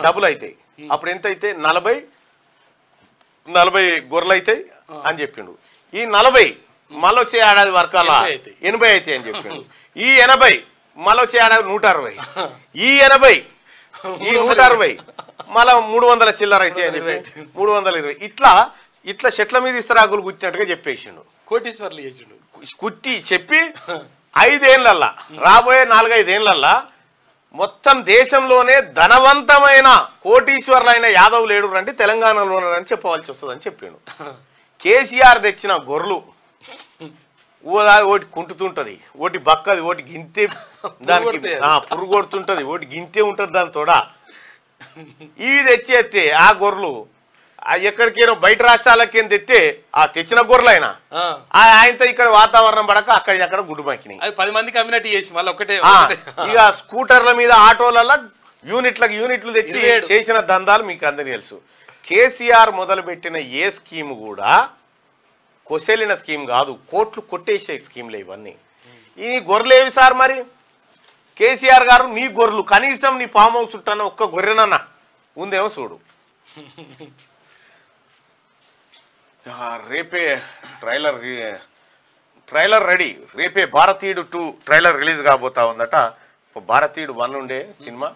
డబుల్ అవుతాయి. అప్పుడు ఎంత అయితే 40 గొర్రెలు అవుతాయి అని చెప్పిండు. ఈ 40 మళ్ళీ వచ్చే ఏడాది వరకల్లా 80 అవుతాయి అని చెప్పిండు. ఈ 80 మళ్ళీ వచ్చే ఏడాది 160, ఈ 80 ఈ 160 మళ్ళా 300 చిల్లర అయితే అని చెప్పి 320. ఇట్లా చెట్ల మీద ఇస్తరాకులు కుట్టినట్టుగా చెప్పేసిండు. కోటీశ్వర్లు చేసిండు. కుట్టి చెప్పి 5 ఏళ్లల్లా, రాబోయే 4-5 ఏళ్లల్లా మొత్తం దేశంలోనే ధనవంతమైన కోటీశ్వర్లైన యాదవ్ లేడు రండి తెలంగాణలోనని చెప్పవలసి వస్తుందని చెప్పిండు. కేసీఆర్ తెచ్చిన గొర్రెలు ఒకటి కుంటుతుంటది, ఒకటి బక్కది, ఒకటి గింతే దానికి పురుగు కొడుతుంటది, ఒకటి గింతే ఉంటది దాని తోడ. ఇవి తెచ్చేస్తే ఆ గొర్రెలు ఎక్కడికైనా బయట రాష్ట్రాలకేం తెస్తే ఆ తెచ్చిన గొర్రెలైనా ఆయనతో ఇక్కడ వాతావరణం పడక అక్కడ గుడ్డు మక్కినాయి. 10 మందికి అమ్మినట్టు చేసి మళ్ళీ ఒకటే. ఇక స్కూటర్ల మీద ఆటోలలో యూనిట్లు తెచ్చి చేసిన దందాలు మీకు అందరికీ తెలుసు. కేసీఆర్ మొదలుపెట్టిన ఏ స్కీమ్ కూడా కొసేలిన స్కీమ్ కాదు, కోట్లు కొట్టేసే స్కీమ్లే ఇవన్నీ. ఈ గొర్రెలు ఏవి సార్? మరి కేసీఆర్ గారు నీ గొర్రెలు కనీసం నీ ఫామ్ హౌస్ చుట్టాన ఒక్క గొర్రెనన్నా ఉందేమో చూడు. రేపే ట్రైలర్ రెడీ, రేపే భారతీయుడు 2 ట్రైలర్ రిలీజ్ కాబోతా ఉందట. భారతీయుడు 1 ఉండే సినిమా,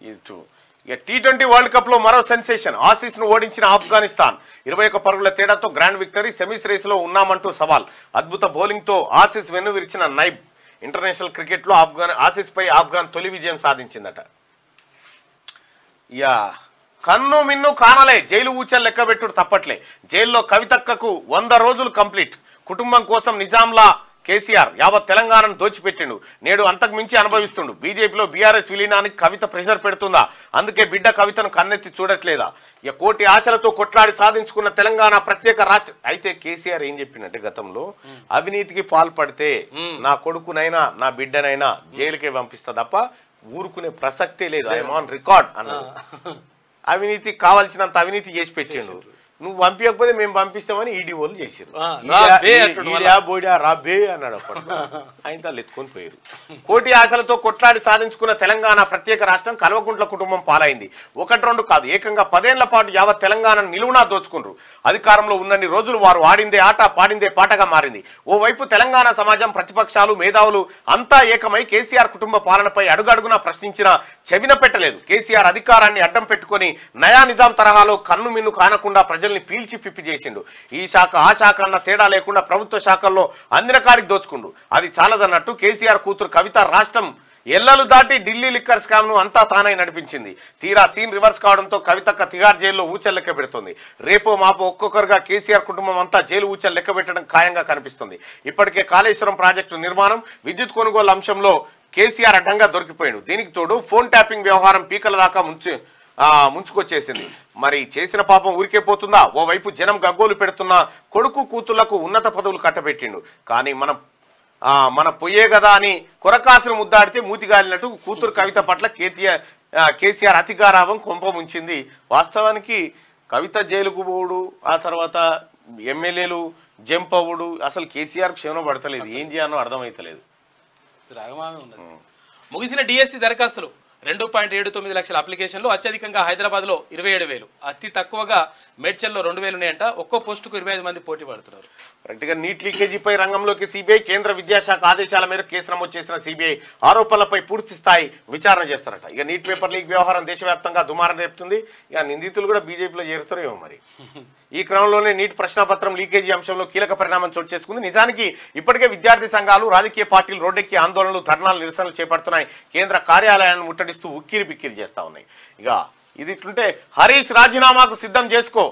ఇది 2. ఇక T20 వరల్డ్ కప్ లో మరో సెన్సేషన్, ఆసీస్ ను ఓడించిన ఆఫ్ఘనిస్తాన్ 21 పరుగుల తేడాతో గ్రాండ్ విక్టరీ, సెమీస్ రేస్ లో ఉన్నామంటూ సవాల్, అద్భుత బౌలింగ్ తో ఆసీస్ వెన్ను విరిచిన నైబ్. ఇంటర్నేషనల్ క్రికెట్ లో ఆసీస్ పై ఆఫ్ఘన్ తొలి విజయం సాధించిందట. యా కన్ను మిన్ను కానలే, జైలు ఊచలు లెక్కబెట్టుడు తప్పట్లే, జైల్లో కవితక్కకు 100 రోజులు కంప్లీట్, కుటుంబం కోసం నిజాంలా కేసీఆర్ యావత్ తెలంగాణను దోచిపెట్టిండు, నేడు అంతకు మించి అనుభవిస్తుండు. బీజేపీలో బీఆర్ఎస్ విలీనానికి కవిత ప్రెషర్ పెడుతుందా? అందుకే బిడ్డ కవితను కన్నెత్తి చూడట్లేదా? ఇక కోటి ఆశలతో కొట్లాడి సాధించుకున్న తెలంగాణ ప్రత్యేక రాష్ట్ర. అయితే కేసీఆర్ ఏం చెప్పిందంటే, గతంలో అవినీతికి పాల్పడితే నా కొడుకునైనా నా బిడ్డనైనా జైలుకే పంపిస్తా తప్ప ఊరుకునే ప్రసక్తే లేదు, ఐఎమ్ ఆన్ రికార్డ్ అన్నాడు. అవినీతి కావాల్సినంత అవినీతి చేసి పెట్టిండు. నువ్వు పంపించకపోతే మేము పంపిస్తామని ఈడీ వాళ్ళు చేసారు. రాబే అన్నాడు అప్పట్లో. ఆయన ఎత్తుకొని పోయారు. కోటి ఆశలతో కొట్లాడి సాధించుకున్న తెలంగాణ ప్రత్యేక రాష్ట్రం కల్వకుంట్ల కుటుంబం పాలైంది. 1-2 కాదు, ఏకంగా 10 ఏళ్ల పాటు యావత్ తెలంగాణను నిలువునా దోచుకుంటారు. అధికారంలో ఉన్నన్ని రోజులు వారు ఆడిందే ఆట పాడిందే పాటగా మారింది. ఓవైపు తెలంగాణ సమాజం, ప్రతిపక్షాలు, మేధావులు అంతా ఏకమై కేసీఆర్ కుటుంబ పాలనపై అడుగడుగునా ప్రశ్నించినా చెవిన పెట్టలేదు. కేసీఆర్ అధికారాన్ని అడ్డం పెట్టుకుని నయా నిజాం తరహాలో కన్ను మిన్ను కానకుండా ప్రజల్ని పీల్చి పిప్పి చేసిండు. ఈ శాఖ ఆ శాఖ అన్న తేడా లేకుండా ప్రభుత్వ శాఖల్లో అందిన కాడికి దోచుకుండు. అది చాలదన్నట్టు కేసీఆర్ కూతురు కవిత రాష్ట్రం ఎల్లలు దాటి ఢిల్లీ లిక్కర్ స్కామ్ ను అంతా తానై నడిపించింది. తీరా సీన్ రివర్స్ కావడంతో కవితక్క తిహార్ జైల్లో ఊచలు లెక్క పెడుతుంది. రేపో మాపో ఒక్కొక్కరుగా కేసీఆర్ కుటుంబం అంతా జైలు ఊచలు లెక్క పెట్టడం ఖాయంగా కనిపిస్తుంది. ఇప్పటికే కాళేశ్వరం ప్రాజెక్టు నిర్మాణం, విద్యుత్ కొనుగోలు అంశంలో కేసీఆర్ అడ్డంగా దొరికిపోయాడు. దీనికి తోడు ఫోన్ ట్యాపింగ్ వ్యవహారం పీకల దాకా ముంచుకొచ్చేసింది. మరి చేసిన పాపం ఊరికే పోతుందా? ఓవైపు జనం గగ్గోలు పెడుతున్న కొడుకు కూతుళ్లకు ఉన్నత పదవులు కట్టబెట్టిండు. కానీ మన పొయ్యే కదా అని కొరకాసును ముద్దాడితే మూతిగాలినట్టు కూతురు కవిత పట్ల కేసీఆర్ అతిగారాభం కొంప ముంచింది. వాస్తవానికి కవిత జైలుకు పోవుడు, ఆ తర్వాత ఎమ్మెల్యేలు జంప్ అవ్వడు, అసలు కేసీఆర్ క్షేమం పడతలేదు. ఏం చేయాలో అర్థమైతలేదు. ముగిసిన డిఎస్సి దరఖాస్తులు 2.79 లక్షల అప్లికేషన్లు, అత్యధికంగా హైదరాబాద్లో 27,000, అతి తక్కువగా మేడ్చల్లో 2,000 ఉన్నాయంట. ఒక్కో పోస్టుకు 25 మంది పోటీ పడుతున్నారు. కరెక్ట్గా నీట్ లీకేజీపై రంగంలోకి సిబిఐ. కేంద్ర విద్యాశాఖ ఆదేశాల మేరకు కేసు నమోదు చేసిన సిబిఐ ఆరోపణలపై పూర్తి స్థాయి విచారణ చేస్తారట. ఇక నీట్ పేపర్ లీక్ వ్యవహారం దేశవ్యాప్తంగా దుమారం రేపుతుంది. ఇక నిందితులు కూడా బీజేపీలో చేరుతారేమో మరి. ఈ క్రమంలోనే నీట్ ప్రశ్నాపత్రం లీకేజీ అంశంలో కీలక పరిణామం చోటు చేసుకుంది. నిజానికి ఇప్పటికే విద్యార్థి సంఘాలు, రాజకీయ పార్టీలు రోడ్డెక్కి ఆందోళనలు, ధర్నాలు, నిరసనలు చేపడుతున్నాయి. కేంద్ర కార్యాలయాన్ని ముట్టడిస్తూ ఉక్కిరి బిక్కిరి చేస్తా ఉన్నాయి. ఇక ఇది ఇట్లుంటే హరీష్ రాజీనామాకు సిద్ధం చేసుకో,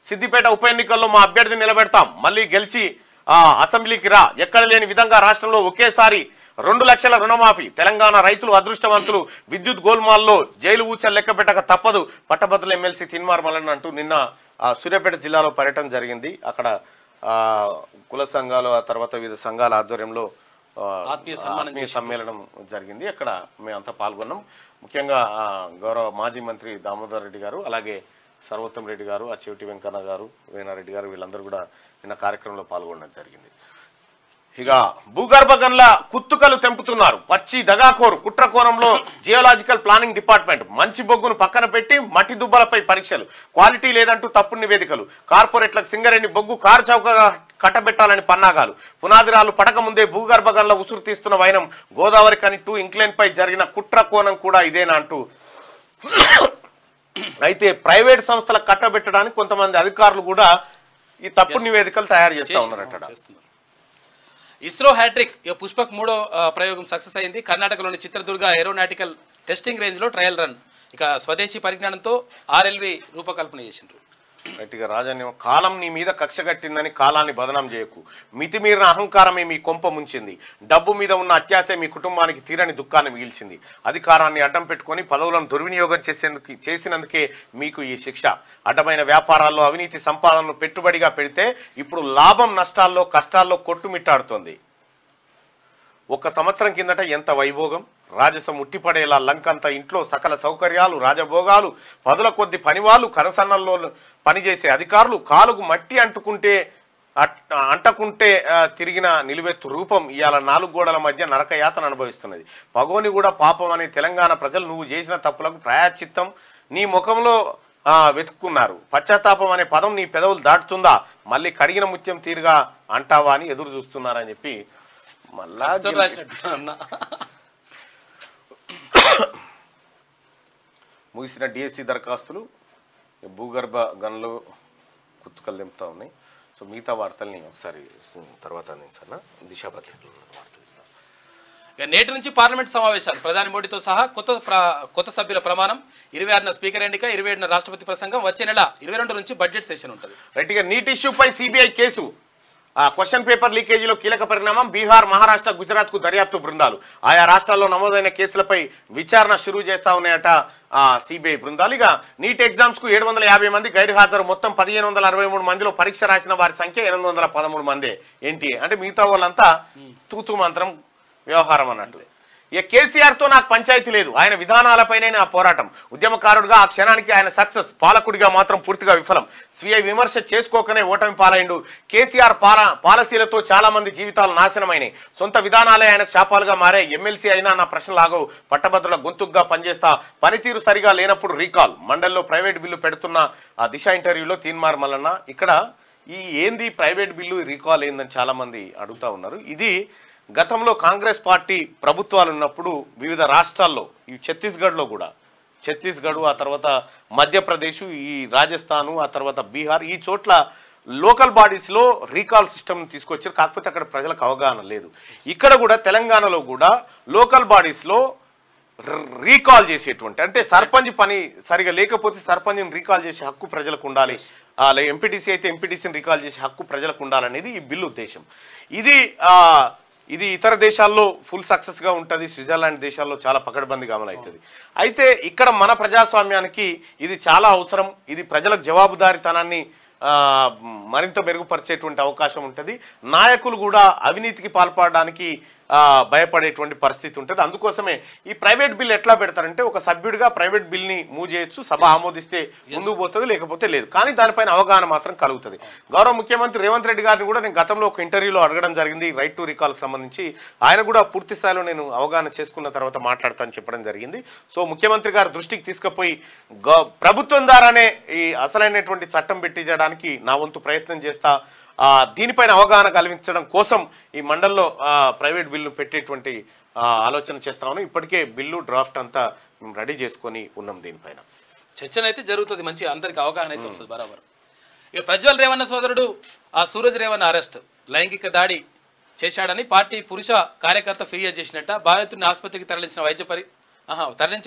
సిద్దిపేట ఉప ఎన్నికల్లో మా అభ్యర్థిని నిలబెడతాం, మళ్ళీ గెలిచి అసెంబ్లీకి రా, ఎక్కడ లేని విధంగా రాష్ట్రంలో ఒకేసారి 2 లక్షల రుణమాఫీ, తెలంగాణ రైతులు అదృష్టవంతులు, విద్యుత్ గోల్మాల్లో జైలు ఊచలు లెక్క పెట్టక తప్పదు, పట్టభద్రుల ఎమ్మెల్సీ తిన్మార్ మల్లన్న అంటూ నిన్న సూర్యాపేట జిల్లాలో పర్యటన జరిగింది. అక్కడ కుల సంఘాలు, ఆ తర్వాత వివిధ సంఘాల ఆధ్వర్యంలో ఆత్మీయ సమ్మేళనం జరిగింది. అక్కడ మేమంతా పాల్గొన్నాం. ముఖ్యంగా గౌరవ మాజీ మంత్రి దామోదర్ రెడ్డి గారు, అలాగే సర్వోత్తం రెడ్డి గారు, అచ్చెవిటి వెంకన్న గారు, వేనారెడ్డి గారు, వీళ్ళందరూ కూడా నిన్న కార్యక్రమంలో పాల్గొనడం జరిగింది. ఇక భూగర్భ గనుల కుత్తుకలు తెంపుతున్నారు. పచ్చి దగాకోరు కుట్రకోణంలో జియోలాజికల్ ప్లానింగ్ డిపార్ట్మెంట్ మంచి బొగ్గును పక్కన పెట్టి మట్టి దుబ్బలపై పరీక్షలు, క్వాలిటీ లేదంటూ తప్పుడు నివేదికలు, కార్పొరేట్లకు సింగరేణి బొగ్గు కారు చౌకగా కట్టబెట్టాలని పన్నాగాలు, పునాదిరాలు పడక ముందే భూగర్భ గనుల ఉసురు తీస్తున్న వైనం, గోదావరి కని 2 ఇంక్లైన్ పై జరిగిన కుట్ర కోణం కూడా ఇదేనా అంటూ. అయితే ప్రైవేట్ సంస్థలకు కట్టబెట్టడానికి కొంతమంది అధికారులు కూడా ఈ తప్పుడు నివేదికలు తయారు చేస్తా ఉన్నారట. ఇస్రో హ్యాట్రిక్. పుష్పక్ 3వ ప్రయోగం సక్సెస్ అయింది. కర్ణాటకలోని చిత్రదుర్గ ఏరోనాటికల్ టెస్టింగ్ రేంజ్లో ట్రయల్ రన్. ఇక స్వదేశీ పరిజ్ఞానంతో RLV రూపకల్పన చేసిండ్రు. గట్టిగా రాజాన్ని కాలం నీ మీద కక్ష కట్టిందని కాలాన్ని బదనాం చేయకు. మితిమీరిన అహంకారమే మీ కొంప ముంచింది. డబ్బు మీద ఉన్న అత్యాశే మీ కుటుంబానికి తీరని దుఃఖాన్ని మిగిల్చింది. అధికారాన్ని అడ్డం పెట్టుకొని పదవులను దుర్వినియోగం చేసినందుకే మీకు ఈ శిక్ష. అడ్డమైన వ్యాపారాల్లో అవినీతి సంపాదనను పెట్టుబడిగా పెడితే ఇప్పుడు లాభం నష్టాల్లో కష్టాల్లో కొట్టుమిట్టాడుతోంది. 1 సంవత్సరం కిందట ఎంత వైభోగం, రాజసం ఉట్టిపడేలా లంకంత ఇంట్లో సకల సౌకర్యాలు, రాజభోగాలు, పదుల కొద్ది పనివాళ్ళు, కనుసన్నల్లో పనిచేసే అధికారులు, కాలుకు మట్టి అంటకుంటే తిరిగిన నిలువెత్తు రూపం ఇవాళ 4 గోడల మధ్య నరకయాతన అనుభవిస్తున్నది. పగోని కూడా పాపం అనే తెలంగాణ ప్రజలు నువ్వు చేసిన తప్పులకు ప్రాయశ్చిత్తం నీ ముఖంలో వెతుక్కున్నారు. పశ్చాత్తాపం అనే పదం నీ పెదవులు దాటుతుందా, మళ్ళీ కడిగిన ముత్యం తీరుగా అంటావా అని ఎదురు చూస్తున్నారని చెప్పి మళ్ళా ముగిసిన డిఎస్సి దరఖాస్తులు, భూగర్భ గనులు కుత్తుకలు దింపుతా ఉన్నాయి. సో మిగతా వార్తల్ని ఒకసారి తర్వాత అందించాను. దిశా భద్రతలు వార్తలు. నేటి నుంచి పార్లమెంట్ సమావేశాలు. ప్రధాని మోడీతో సహా కొత్త సభ్యుల ప్రమాణం. 26న స్పీకర్ ఎన్నిక, 27న రాష్ట్రపతి ప్రసంగం. వచ్చే నెల 22 నుంచి బడ్జెట్ సెషన్ ఉంటుంది. రైట్గా నీట్ ఇష్యూపై సిబిఐ కేసు. క్వశ్చన్ పేపర్ లీకేజీలో కీలక పరిణామం. బీహార్, మహారాష్ట్ర, గుజరాత్కు దర్యాప్తు బృందాలు. ఆయా రాష్ట్రాల్లో నమోదైన కేసులపై విచారణ షురూ చేస్తా ఉన్నాయట సిబిఐ బృందాలు. ఇక నీట్ ఎగ్జామ్స్కు 750 మంది గైర్హాజరు. మొత్తం 1563 మందిలో పరీక్ష రాసిన వారి సంఖ్య 813 మందే. ఏంటి అంటే మిగతా వాళ్ళంతా తూతూ మంత్రం వ్యవహారం అన్నట్టు. ఇక కేసీఆర్తో నాకు పంచాయతీ లేదు, ఆయన విధానాలపైనే నా పోరాటం. ఉద్యమకారుడిగా ఆ క్షణానికి ఆయన సక్సెస్, పాలకుడిగా మాత్రం పూర్తిగా విఫలం. స్వీయ విమర్శ చేసుకోకనే ఓటమి పాలైండు. కేసీఆర్ పాలసీలతో చాలా మంది జీవితాలు నాశనమైనాయి. సొంత విధానాలే ఆయనకు శాపాలుగా మారాయి. ఎమ్మెల్సీ అయినా నా ప్రశ్నలాగవు. పట్టభద్రుల గొంతుగ్గా పనిచేస్తా. పనితీరు సరిగా లేనప్పుడు రీకాల్. మండలిలో ప్రైవేట్ బిల్లు పెడుతున్న ఆ దిశ ఇంటర్వ్యూలో తీన్మార్ మల్లన్న ఇక్కడ ఏంది ప్రైవేట్ బిల్లు రీకాల్ ఏందని చాలా మంది అడుగుతా ఉన్నారు. ఇది గతంలో కాంగ్రెస్ పార్టీ ప్రభుత్వాలు ఉన్నప్పుడు వివిధ రాష్ట్రాల్లో, ఈ ఛత్తీస్గఢ్లో కూడా, ఛత్తీస్గఢ్, ఆ తర్వాత మధ్యప్రదేశ్, ఈ రాజస్థాను, ఆ తర్వాత బీహార్, ఈ చోట్ల లోకల్ బాడీస్లో రీకాల్ సిస్టమ్ తీసుకొచ్చారు. కాకపోతే అక్కడ ప్రజలకు అవగాహన లేదు. ఇక్కడ కూడా తెలంగాణలో కూడా లోకల్ బాడీస్లో రీకాల్ చేసేటువంటి, అంటే సర్పంచ్ పని సరిగా లేకపోతే సర్పంచ్ని రీకాల్ చేసే హక్కు ప్రజలకు ఉండాలి. ఎంపీటీసీ అయితే ఎంపీటీసీని రీకాల్ చేసే హక్కు ప్రజలకు ఉండాలనేది ఈ బిల్లు ఉద్దేశం. ఇది ఇతర దేశాల్లో ఫుల్ సక్సెస్గా ఉంటుంది. స్విట్జర్లాండ్ దేశాల్లో చాలా పకడ్బందీగా అమలవుతుంది. అయితే ఇక్కడ మన ప్రజాస్వామ్యానికి ఇది చాలా అవసరం. ఇది ప్రజలకు జవాబుదారీతనాన్ని మరింత మెరుగుపరిచేటువంటి అవకాశం ఉంటుంది. నాయకులు కూడా అవినీతికి పాల్పడడానికి భయపడేటువంటి పరిస్థితి ఉంటుంది. అందుకోసమే ఈ ప్రైవేట్ బిల్ ఎట్లా పెడతారంటే ఒక సభ్యుడిగా ప్రైవేట్ బిల్ని మూవ్ చేయొచ్చు, సభ ఆమోదిస్తే ముందుకు పోతుంది, లేకపోతే లేదు. కానీ దానిపైన అవగాహన మాత్రం కలుగుతుంది. గౌరవ ముఖ్యమంత్రి రేవంత్ రెడ్డి గారిని కూడా నేను గతంలో ఒక ఇంటర్వ్యూలో అడగడం జరిగింది, రైట్ టు రికాల్కి సంబంధించి. ఆయన కూడా పూర్తి స్థాయిలో నేను అవగాహన చేసుకున్న తర్వాత మాట్లాడతానని చెప్పడం జరిగింది. సో ముఖ్యమంత్రి గారి దృష్టికి తీసుకుపోయి ప్రభుత్వం ద్వారానే ఈ అసలైనటువంటి చట్టం పెట్టించడానికి నా వంతు ప్రయత్నం చేస్తా. దీనిపైన అవగాహన కల్పించడం కోసం ఈ మండలిలో ప్రైవేట్ బిల్లు పెట్టేటువంటి ఆలోచన చేస్తామని ఇప్పటికే బిల్లు డ్రాఫ్ట్ అంతా మేము రెడీ చేసుకొని ఉన్నాం. దీనిపైన చర్చన అయితే జరుగుతుంది, మంచి అందరికి అవగాహన అయితే వస్తుంది బరాబర్. ఇక ప్రజ్వల్ రేవన్న సోదరుడు సూరజ్ రేవన్న అరెస్ట్ లైంగిక దాడి చేశాడని పార్టీ పురుష కార్యకర్త ఫిర్యాదు చేసినట్ట. బాధితుడిని ఆసుపత్రికి తరలించి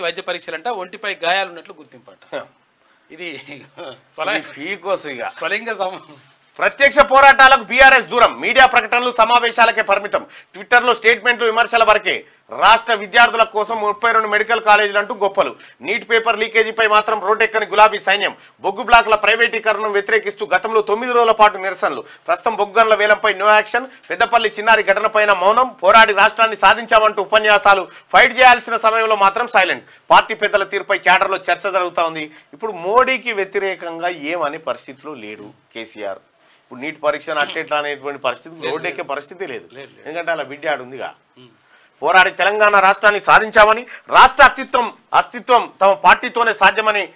వైద్య పరీక్షలంట. ఒంటిపై గాయాలున్నట్లు గుర్తింపట. ఇది స్వలింగ ప్రత్యక్ష పోరాటాలకు బీఆర్ఎస్ దూరం, మీడియా ప్రకటనలు సమావేశాలకే పరిమితం, ట్విట్టర్లో స్టేట్మెంట్లు విమర్శల వరకే. రాష్ట్ర విద్యార్థుల కోసం 32 మెడికల్ కాలేజీలు అంటూ గొప్పలు. నీట్ పేపర్ లీకేజీపై మాత్రం రోడ్డెక్కని గులాబీ సైన్యం. బొగ్గు బ్లాకుల ప్రైవేటీకరణను వ్యతిరేకిస్తూ గతంలో 9 రోజుల పాటు నిరసనలు. ప్రస్తుతం బొగ్గు గనుల వేలంపై నో యాక్షన్. పెద్దపల్లి చిన్నారి ఘటనపైన మౌనం. పోరాడి రాష్ట్రాన్ని సాధించామంటూ ఉపన్యాసాలు. ఫైట్ చేయాల్సిన సమయంలో మాత్రం సైలెంట్. పార్టీ పెద్దల తీరుపై క్యాడర్లో చర్చ జరుగుతూ ఉంది. ఇప్పుడు మోడీకి వ్యతిరేకంగా ఏమనే పరిస్థితిలో లేడు కేసీఆర్. ఇప్పుడు నీట్ పరీక్షను అట్టేట్లా అనేటువంటి పరిస్థితి, రోడ్డు ఎక్కే పరిస్థితి లేదు. ఎందుకంటే అలా బిడ్డ ఆడుందిగా. పోరాడి తెలంగాణ రాష్ట్రాన్ని సాధించామని, రాష్ట్ర అస్తిత్వం తమ పార్టీతోనే సాధ్యమని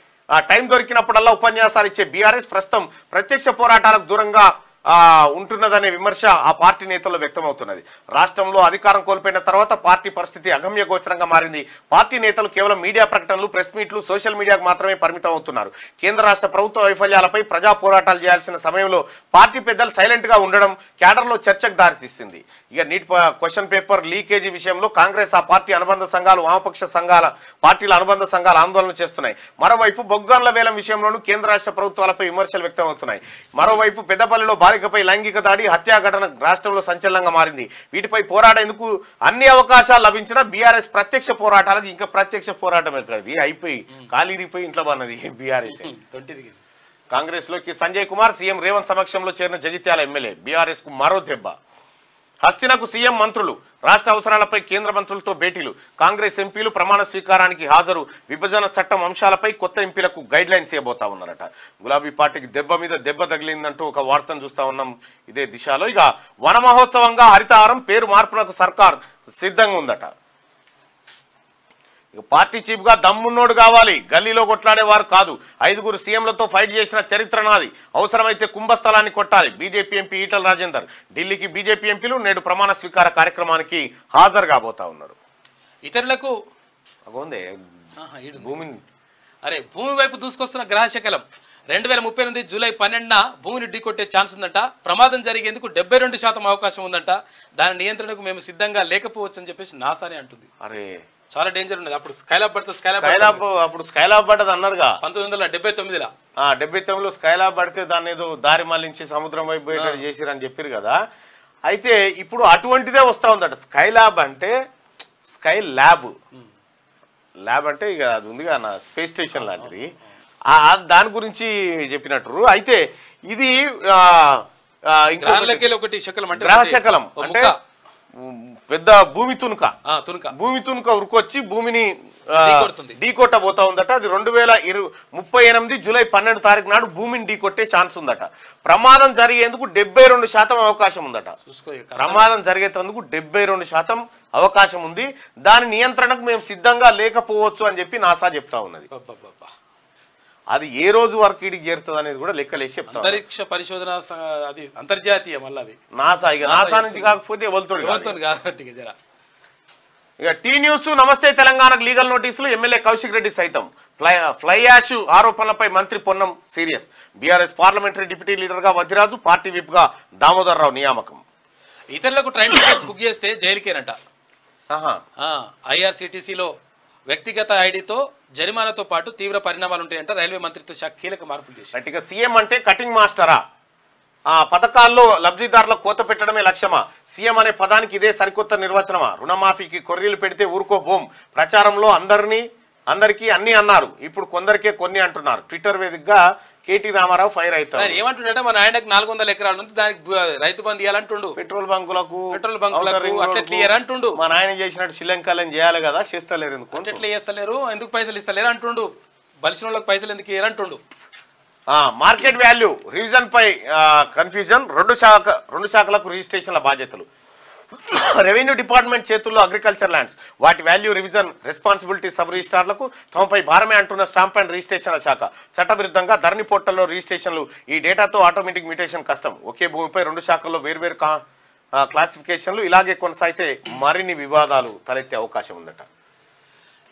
టైం దొరికినప్పుడల్లా ఉపన్యాసాలు ఇచ్చే బీఆర్ఎస్ ప్రస్తుతం ప్రత్యక్ష పోరాటాలకు దూరంగా ఉంటున్నదనే విమర్శ ఆ పార్టీ నేతల్లో వ్యక్తమవుతున్నది. రాష్ట్రంలో అధికారం కోల్పోయిన తర్వాత పార్టీ పరిస్థితి అగమ్య గోచరంగా మారింది. పార్టీ నేతలు కేవలం మీడియా ప్రకటనలు, ప్రెస్ మీట్లు, సోషల్ మీడియాకు మాత్రమే పరిమితం అవుతున్నారు. కేంద్ర రాష్ట్ర ప్రభుత్వ వైఫల్యాలపై ప్రజా పోరాటాలు చేయాల్సిన సమయంలో పార్టీ పెద్దలు సైలెంట్ గా ఉండడం క్యాడర్లో చర్చకు దారితీస్తుంది. ఇక నీట్ క్వశ్చన్ పేపర్ లీకేజీ విషయంలో కాంగ్రెస్, ఆ పార్టీ అనుబంధ సంఘాలు, వామపక్ష పార్టీల అనుబంధ సంఘాలు ఆందోళన చేస్తున్నాయి. మరోవైపు బొగ్గాన్ల వేలం విషయంలోనూ కేంద్ర రాష్ట్ర ప్రభుత్వాలపై విమర్శలు వ్యక్తమవుతున్నాయి. మరోవైపు పెద్దపల్లిలో బాలికపై లైంగిక దాడి, హత్యా ఘటన రాష్ట్రంలో సంచలనంగా మారింది. వీటిపై పోరాడేందుకు అన్ని అవకాశాలు లభించినా బీఆర్ఎస్ ప్రత్యక్ష పోరాటాలకు ఇంకా ప్రత్యక్ష పోరాటం ఎక్కడిది అయిపోయి కాలిరిపోయి ఇంట్లో పన్నది బీఆర్ఎస్. కాంగ్రెస్ లోకి సంజయ్ కుమార్, సీఎం రేవంత్ సమక్షంలో చేరిన జగిత్యాల ఎమ్మెల్యే. బీఆర్ఎస్ కు మరో దెబ్బ. హస్తినకు సీఎం మంత్రులు. రాష్ట్ర అవసరాలపై కేంద్ర మంత్రులతో భేటీలు. కాంగ్రెస్ ఎంపీలు ప్రమాణ స్వీకారానికి హాజరు. విభజన చట్టం అంశాలపై కొత్త ఎంపీలకు గైడ్ లైన్స్ ఇవ్వబోతా ఉన్నారట. గులాబీ పార్టీకి దెబ్బ మీద దెబ్బ తగిలిందంటూ ఒక వార్తను చూస్తా ఉన్నాం ఇదే దిశలో. ఇక వన మహోత్సవంగా హరితహారం పేరు మార్పునకు సర్కార్ సిద్ధంగా ఉందట. ఇక పార్టీ చీఫ్ గా దమ్మున్నోడు కావాలి, గల్లీలో కొట్లాడేవారు కాదు. 5గురు సీఎంలతో ఫైట్ చేసిన చరిత్ర నాది. అవసరమైతే కుంభస్థలాన్ని కొట్టాలి. BJP MP Etela Rajender. ఢిల్లీకి బీజేపీ ఎంపీలు నేడు ప్రమాణ స్వీకార కార్యక్రమానికి హాజరు కాబోతా ఉన్నారు. ఇతరులకు భూమి వైపు దూసుకొస్తున్న గ్రహశకలం. 2038 జూలై 12న భూమిని ఢీకొట్టే ఛాన్స్ ఉందంట. ప్రమాదం జరిగేందుకు 72% అవకాశం ఉందంట. దాని నియంత్రణకు మేము సిద్ధంగా లేకపోవచ్చు అని చెప్పేసి నాసానే అంటుంది. అరే చాలా డేంజర్ ఉన్నది. అప్పుడు స్కైలాబ్ పడుతుంది. అప్పుడు స్కైలాబ్ పడ్డది అన్నారుగా 1979లో. 79లో స్కైలాబ్ పడితే దాన్ని ఏదో దారి మళ్లించి సముద్రం వైపు పోయేటట్టు చేసిరని చెప్పారు కదా. అయితే ఇప్పుడు అటువంటిదే వస్తా ఉందట. స్కైలాబ్ అంటే స్కై ల్యాబ్ అంటే ఇక అది ఉందిగా నా స్పేస్ స్టేషన్ లాంటిది. దాని గురించి చెప్పినట్టు. అయితే ఇది గ్రహ శకలం అంటే పెద్ద భూమి తునుక ఉరుకొచ్చి భూమిని ఢీకొట్టబోతా ఉందట. అది 2038 జూలై 12 తారీఖు నాడు భూమిని ఢీకొట్టే ఛాన్స్ ఉందట. ప్రమాదం జరిగేందుకు 72% అవకాశం ఉందట. ప్రమాదం జరిగేందుకు 72% అవకాశం ఉంది. దాని నియంత్రణకు మేము సిద్ధంగా లేకపోవచ్చు అని చెప్పి నాసా చెప్తా ఉన్నది. అది ఏ రోజు వరకు ఇడికి చేరుతుంది అనేది కూడా లెక్కలేసి చెప్తాం. అంతరిక్ష పరిశోధన అది అంతర్జాతీయ మళ్ళీ అది నాసా నుంచి కాకపోతే వెళ్తాడు. ఇక టీ న్యూస్. నమస్తే తెలంగాణకు లీగల్ నోటీసులు. ఎమ్మెల్యే కౌశిక్ రెడ్డి సైతం. ఫ్లై యాష్ ఆరోపణలపై మంత్రి Ponnam serious. BRS parliamentary deputy leader గా వద్దిరాజు, పార్టీ విప్ గా దామోదర్ రావు నియామకం. ఇతరులకు ట్రైన్ టికెట్ బుక్ చేస్తే జైలుకేనట. ఐఆర్సీటీసీలో వ్యక్తిగత ఐడితో జరిమానాతో పాటు తీవ్ర పరిణామాలు ఉంటాయంట. రైల్వే మంత్రిత్వ శాఖ కీలక మార్పులు చేశారు. ఇక సీఎం అంటే కటింగ్ మాస్టరా? పథకాల్లో లబ్ధిదారులకు కోత పెట్టడమే లక్ష్యమా? సీఎం అనే పదానికి ఇదే సరికొత్త నిర్వచనమా? రుణమాఫీకి కొర్రీలు పెడితే ఊరుకో బోమ్. ప్రచారంలో అందరికీ అన్ని అన్నారు, ఇప్పుడు కొందరికే కొన్ని అంటున్నారు. ట్విట్టర్ వేదికగా కేటీ రామారావు ఫైర్ అవుతారు. ఏమంటుండే మన ఆయనకు 400 ఎకరాలు ఉంది, దానికి రైతు బంధు ఇవ్వాలంటుండు, పెట్రోల్ బంకులకు అట్లా ఇయ్యారంటుండు. మన ఆయన చేసినట్టు శ్రీలంకలను చేయాలి కదా, చేస్తలేరు ఎందుకు, ఎట్లా చేస్తలేరు, ఎందుకు పైసలు ఇస్తలేరు అంటుండు, బలిసిన వాళ్ళకి పైసలు ఎందుకు ఇయ్యారంటుండు. మార్కెట్ వాల్యూ రివిజన్ పై కన్ఫ్యూజన్, రెండు శాఖలకు రిజిస్ట్రేషన్ల బాధ్యతలు. రెవెన్యూ డిపార్ట్మెంట్ చేతుల్లో అగ్రికల్చర్ ల్యాండ్స్, వాటి వాల్యూ రివిజన్ రెస్పాన్సిబిలిటీ సబ్ రిజిస్ట్రార్లకు తమపై భారమే అంటున్న స్టాంప్ అండ్ రిజిస్ట్రేషన్ల శాఖ. చట్టవిరుద్ధంగా ధరణి పోర్టల్లో రిజిస్ట్రేషన్లు, ఈ డేటాతో ఆటోమేటిక్ మ్యూటేషన్ కష్టం. ఒకే భూమిపై 2 శాఖల్లో వేర్వేరు క్లాసిఫికేషన్లు ఇలాగే కొనసాగితే మరిన్ని వివాదాలు తలెత్తే అవకాశం ఉందట.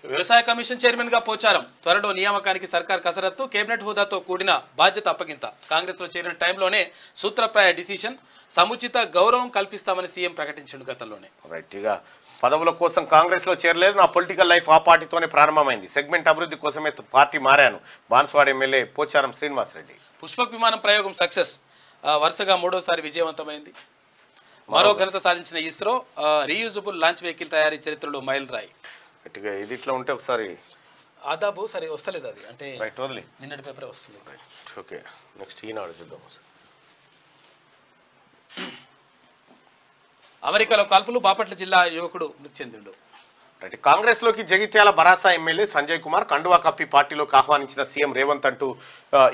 వ్యవసాయ కమిషన్ చైర్మన్ గా పోచారం, త్వరలో నియామకానికి సర్కార్ కసరత్తు, కేబినెట్ హోదాతో కూడిన బాధ్యత అప్పగింత. కాంగ్రెస్ లో చేరిన టైంలోనే సూత్రప్రాయ డిసిషన్, సముచిత గౌరవం కల్పిస్తామని సీఎం ప్రకటించాడు గతంలోనే. రైట్, ఇక పదవుల కోసం కాంగ్రెస్ లో చేరలేదు, నా పొలిటికల్ లైఫ్ ఆ పార్టీతోనే ప్రారంభమైంది, సెగ్మెంట్ అభివృద్ధి కోసమే పార్టీ మారాను. బాన్స్వాడ ఎమ్మెల్యే పోచారం శ్రీనివాస్ రెడ్డి. పుష్పక్ విమానం ప్రయోగం సక్సెస్, వరుసగా 3వసారి విజయవంతమైంది. మరో ఘనత సాధించిన ఇస్రో, రీయూజబుల్ లాంచ్ వెహికల్ తయారీ చరిత్రలో మైల్ రాయి. ఇది ఇట్లా ఉంటే ఒకసారి ఆదాబు సరే వస్తలేదు, అది అంటే రైట్ వదిలి నిన్నటి పేపరే వస్తుంది. ఓకే, నెక్స్ట్ ఈనాడు చూద్దాం. అమెరికాలో కాల్పులు, బాపట్ల జిల్లా యువకుడు మృతి చెందిండు. రైట్, కాంగ్రెస్ లోకి జగిత్యాల బరాసా ఎమ్మెల్యే సంజయ్ కుమార్ కండువా కప్పి పార్టీలోకి ఆహ్వానించిన సీఎం రేవంత్ అంటూ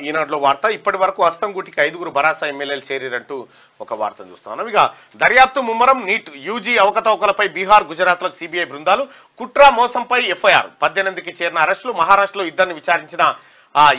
ఈనాడులో వార్త. ఇప్పటి వరకు హస్తంగూటికి 5గురు బరాసా ఎమ్మెల్యేలు చేరిరంటూ ఒక వార్తను చూస్తున్నాం. ఇక దర్యాప్తు ముమ్మరం, నీట్ యూజీ అవకతవకలపై బీహార్, గుజరాత్లకు సిబిఐ బృందాలు, కుట్ర మోసంపై ఎఫ్ఐఆర్, 18కి చేరిన అరెస్టులు. మహారాష్ట్రలో ఇద్దరిని విచారించిన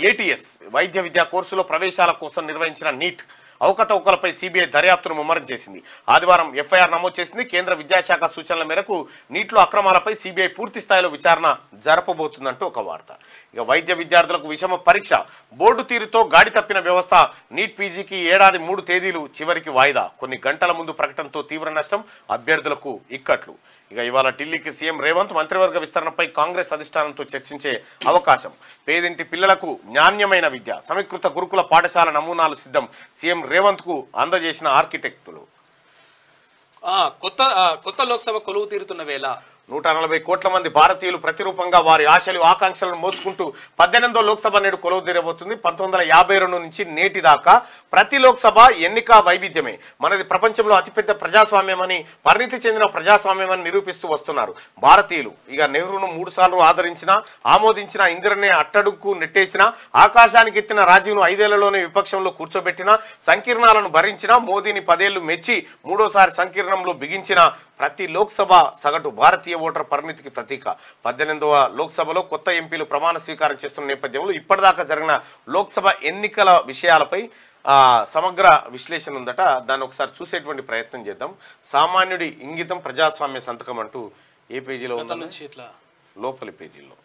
ఏటీఎస్, వైద్య విద్యా కోర్సులో ప్రవేశాల కోసం నిర్వహించిన నీట్ అవకతవకలపై సిబిఐ దర్యాప్తును ముమ్మరం చేసింది. ఆదివారం ఎఫ్ఐఆర్ నమోదు చేసింది. కేంద్ర విద్యాశాఖ సూచనల మేరకు నీట్లో అక్రమాలపై సిబిఐ పూర్తి స్థాయిలో విచారణ జరపబోతుందంటూ ఒక వార్త. ఇక వైద్య విద్యార్థులకు విషమ పరీక్ష, బోర్డు తీరుతో గాడి తప్పిన వ్యవస్థ. నీట్ పీజీకి ఏడాది 3 తేదీలు చివరికి వాయిదా, కొన్ని గంటల ముందు ప్రకటనతో తీవ్ర నష్టం, అభ్యర్థులకు ఇక్కట్లు. ఇక ఇవాళ ఢిల్లీకి సీఎం రేవంత్ మంత్రివర్గ విస్తరణపై కాంగ్రెస్ అధిష్టానంతో చర్చించే అవకాశం. పేదింటి పిల్లలకు నాణ్యమైన విద్య, సమీకృత గురుకుల పాఠశాల నమూనాలు సిద్ధం, సీఎం రేవంత్ కు అందజేసిన ఆర్కిటెక్టులు. కొత్త లోక్సభ కొలువు తీరుతున్న వేళ 140 కోట్ల మంది భారతీయులు ప్రతిరూపంగా వారి ఆశలు ఆకాంక్షలను మోసుకుంటూ 18వ లోక్సభ నేడు కొలువు తీరబోతుంది. 1952 నుంచి నేటి దాకా ప్రతి లోక్సభ ఎన్నిక వైవిధ్యమే. మనది ప్రపంచంలో అతిపెద్ద ప్రజాస్వామ్యమని, పరిణితి చెందిన ప్రజాస్వామ్యమని నిరూపిస్తూ వస్తున్నారు భారతీయులు. ఇక నెహ్రూను 3 సార్లు ఆమోదించిన, ఇందిరనే అట్టడుకు నెట్టేసిన, ఆకాశానికి ఎత్తిన రాజీవ్ను 5 ఏళ్లలోనే విపక్షంలో కూర్చోబెట్టిన, సంకీర్ణాలను భరించిన, మోదీని 10 ఏళ్లు మెచ్చి 3వసారి సంకీర్ణంలో బిగించిన ప్రతి లోక్సభ సగటు భారతీయ ఓటర్ పరిణితికి ప్రతీక. 18వ లోక్సభలో కొత్త ఎంపీలు ప్రమాణ స్వీకారం చేస్తున్న నేపథ్యంలో ఇప్పటిదాకా జరిగిన లోక్సభ ఎన్నికల విషయాలపై సమగ్ర విశ్లేషణ ఉందట. దాన్ని ఒకసారి చూసేటువంటి ప్రయత్నం చేద్దాం. సామాన్యుడి ఇంగితం ప్రజాస్వామ్య సంతకం అంటూ ఏ పేజీలో ఉందండి? లోపలి పేజీలో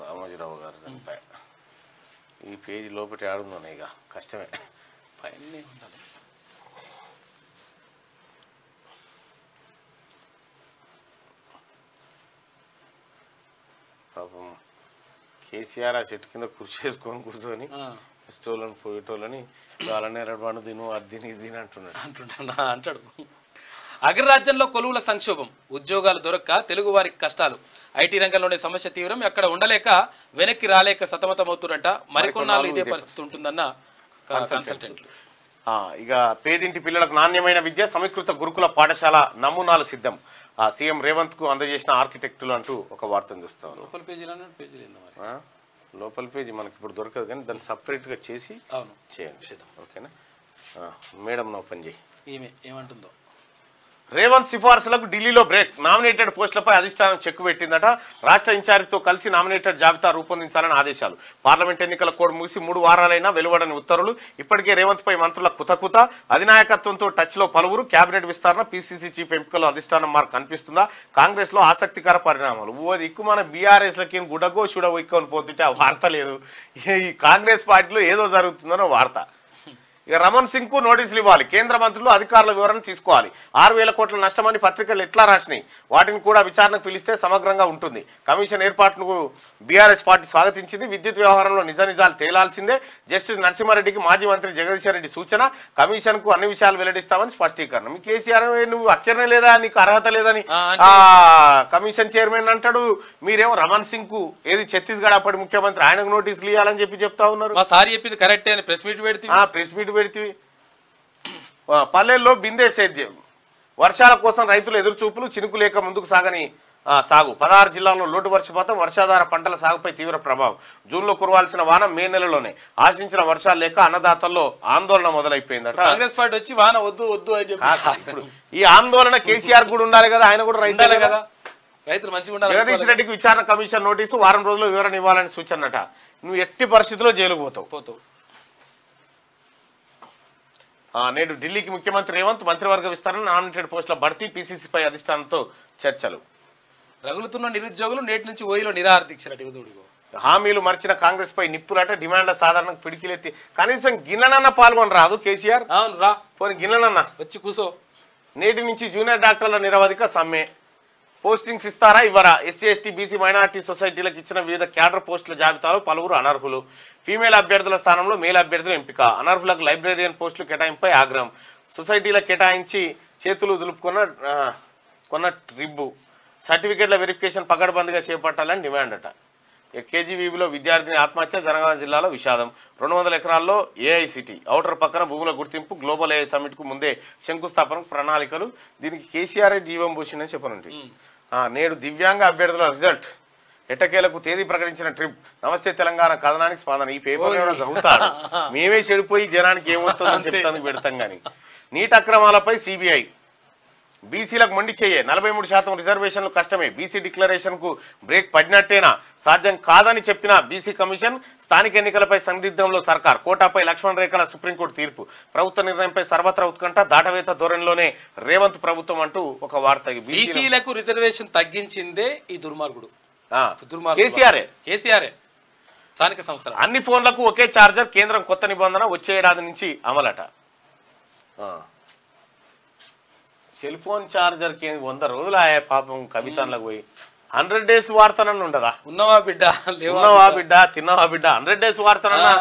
రామోజీరావు గారు చనిపోయి ఈ పేజీ లోపలి ఆడుందన్న, ఇక కష్టమే, పైన ఉండాలి. పాపం కేసీఆర్ ఆ చెట్టు కింద కుర్చీ వేసుకొని కూర్చొని ఇష్టోళ్ళని పోయేటోళ్ళని వాళ్ళని ఎరడవాడు తిను అది ఇది అంటాడు. అగ్రరాజ్యంలో కొలువుల సంక్షోభం, ఉద్యోగాలు దొరక్క తెలుగువారికి కష్టాలు, ఐటీ రంగంలోనే సమస్య తీవ్రం, అక్కడ ఉండలేక వెనక్కి రాలేక సతమతమవుతున్నట. మరికొన్నాళ్ళు ఇదే పరిస్థితి ఉంటుందన్న కన్సల్టెంట్లు. ఇక పేదింటి పిల్లలకు నాణ్యమైన విద్య, సమీకృత గురుకుల పాఠశాల నమూనాలు సిద్ధం, సీఎం రేవంత్ కు అందజేసిన ఆర్కిటెక్టులు అంటూ ఒక వార్తను చూస్తాం. లోపల పేజీ మనకి ఇప్పుడు దొరకదు, కానీ దాన్ని సపరేట్ గా చేసి చేయండి. ఓకేనా మేడం, ఓపెన్ చేయి. ఏమంటుందో రేవంత్ సిఫార్సులకు ఢిల్లీలో బ్రేక్, నామినేటెడ్ పోస్టులపై అధిష్టానం చెక్కు పెట్టిందట. రాష్ట్ర ఇన్ఛార్జితో కలిసి నామినేటెడ్ జాబితా రూపొందించాలని ఆదేశాలు. పార్లమెంట్ ఎన్నికల కోడ్ ముగిసి 3 వారాలైనా వెలువడని ఉత్తర్వులు. ఇప్పటికే రేవంత్ పై మంత్రుల కుతకుత, అధినాయకత్వంతో టచ్ లో పలువురు, కేబినెట్ విస్తరణ, పీసీసీ చీఫ్ ఎంపికలో అధిష్టానం మార్క్ కనిపిస్తుందా? కాంగ్రెస్ లో ఆసక్తికర పరిణామాలు. దిక్కు మన బీఆర్ఎస్ లకి గుడగో చూడగొని పోతుంటే ఆ వార్త లేదు. ఈ కాంగ్రెస్ పార్టీలో ఏదో జరుగుతుందనో వార్త. ఇక రమణ్ సింగ్ కు నోటీసులు ఇవ్వాలి, కేంద్ర మంత్రులు అధికారుల వివరణ తీసుకోవాలి. 6,000 కోట్ల నష్టమని పత్రికలు ఎట్లా రాసినాయి, వాటిని కూడా విచారణకు పిలిస్తే సమగ్రంగా ఉంటుంది. కమిషన్ ఏర్పాటును బీఆర్ఎస్ పార్టీ స్వాగతించింది. విద్యుత్ వ్యవహారంలో నిజాలు తేలాల్సిందే. జస్టిస్ నరసింహారెడ్డికి మాజీ మంత్రి జగదీశ్వర్ రెడ్డి సూచన. కమిషన్ కు అన్ని విషయాలు వెల్లడిస్తామని స్పష్టీకరణ. మీ కేసీఆర్ నువ్వు అక్కర్నే లేదా, నీకు అర్హత లేదని కమిషన్ చైర్మన్ అంటాడు. మీరేమో రమణ్ సింగ్ కు ఏది ఛత్తీస్గఢ్ అప్పటి ముఖ్యమంత్రి ఆయనకు నోటీసులు ఇవ్వాలని చెప్తా ఉన్నారు. చెప్పింది కరెక్టే అని ప్రెస్ మీట్ పెడితే పల్లెల్లో బిందే సేద్యం. వర్షాల కోసం రైతులు ఎదురుచూపులు, చినుకు లేక ముందుకు సాగు. 16 జిల్లాల్లో లోటు వర్షపాతం, వర్షాధార పంటల సాగుపై తీవ్ర ప్రభావం. జూన్లో కురవాల్సిన వాన మే నెలలోనే. ఆశించిన వర్షాలు లేక అన్నదాతల్లో ఆందోళన మొదలైపోయిందట. కాంగ్రెస్ పార్టీ వచ్చి వాన వద్దు వద్దు అని చెప్పి ఈ ఆందోళన కేసీఆర్ కూడా ఉండాలి కదా, ఆయన కూడా రైతులే కదా. రైతులు మంచిగా ఉండాలి. జగదీష్ రెడ్డికి విచారణ కమిషన్ నోటీసు, వారం రోజుల్లో వివరణ ఇవ్వాలని సూచనట. నువ్వు ఎట్టి పరిస్థితుల్లో జైలుకు పోతావు. నేడు ఢిల్లీకి ముఖ్యమంత్రి రేవంత్. మంత్రివర్గ విస్తరణ, నామినేటెడ్ పోస్టుల భర్తీ, పీసీసీపై అధిష్టానంతో చర్చలు. రగులుతున్న నిరుద్యోగులు నేటి నుంచి ఓయిలో నిరాహార దీక్షలు. హామీలు మర్చిన కాంగ్రెస్ పై నిప్పులాట, డిమాండ్ల సాధారణ పిడికిలెత్తి. కనీసం గిన్నెనన్నా పాల్గొని రాదు కేసీఆర్. పోనీ గిన్నెనన్నా వచ్చి కూసో. నేటి నుంచి జూనియర్ డాక్టర్ల నిరవధిక సమ్మె. పోస్టింగ్స్ ఇస్తారా ఇవ్వరా? ఎస్సీ ఎస్టీ బీసీ మైనార్టీ సొసైటీలకు ఇచ్చిన వివిధ క్యాడర్ పోస్టుల జాబితాలో పలువురు అనర్హులు. ఫీమేల్ అభ్యర్థుల స్థానంలో మేల్ అభ్యర్థుల ఎంపిక. అనర్హులకు లైబ్రేరియన్ పోస్టులు కేటాయింపై ఆగ్రహం. సొసైటీలకు కేటాయించి చేతులు దులుపుకున్న ట్రిబ్బు. సర్టిఫికేట్ల వెరిఫికేషన్ పకడ్బందీగా చేపట్టాలని డిమాండ్ అట. కేజీవీబీలో విద్యార్థిని ఆత్మహత్య, జనగామ జిల్లాలో విషాదం. 200 ఎకరాల్లో ఏఐసిటీ ఔటర్ పక్కన భూముల గుర్తింపు. గ్లోబల్ ఏఐ సమ్మిట్ కు ముందే శంకుస్థాపనకు ప్రణాళికలు. దీనికి కేసీఆర్ జీవం పోసిందని చెప్పనుంది. నేడు దివ్యాంగ అభ్యర్థుల రిజల్ట్. ఎట్టకేలకు తేదీ ప్రకటించిన ట్రిప్. నమస్తే తెలంగాణ కథనానికి స్పందన. ఈ పేపర్ చదువుతాడు, మేమే చెడిపోయి జనానికి ఏమవుతుందని చెప్తానికి పెడతాం. కానీ నీట్ అక్రమాలపై సిబిఐ. బీసీలకు మొండి చెయ్యే. 43% రిజర్వేషన్లు కష్టమే. బీసీ డిక్లరేషన్ కు బ్రేక్ పడినట్టేనా? సాధ్యం కాదని చెప్పిన బీసీ కమిషన్. స్థానిక ఎన్నికలపై సందిగ్ధంలో సర్కార్. కోటాపై లక్ష్మణ్ రేఖల సుప్రీంకోర్టు తీర్పు. ప్రభుత్వ నిర్ణయంపై సర్వత్రా ఉత్కంఠ. దాటవేత ధోరణిలోనే రేవంత్ ప్రభుత్వం అంటూ ఒక వార్త. బీసీలకు రిజర్వేషన్ తగ్గించిందే ఈ దుర్మార్గుడు. కేసీఆర్. స్థానిక సంస్థలు అన్ని ఫోన్లకు ఒకే ఛార్జర్. కేంద్రం కొత్త నిబంధన వచ్చే ఏడాది నుంచి అమలట. సెల్ ఫోన్ ఛార్జర్ కి 100 రోజులు ఆయా పాపం కవితలకు పోయి 100 days వార్తనన్ను ఉండదా? ఉన్నవా బిడ్డ, తిన్నవా బిడ్డ 100 days వార్తనన్నా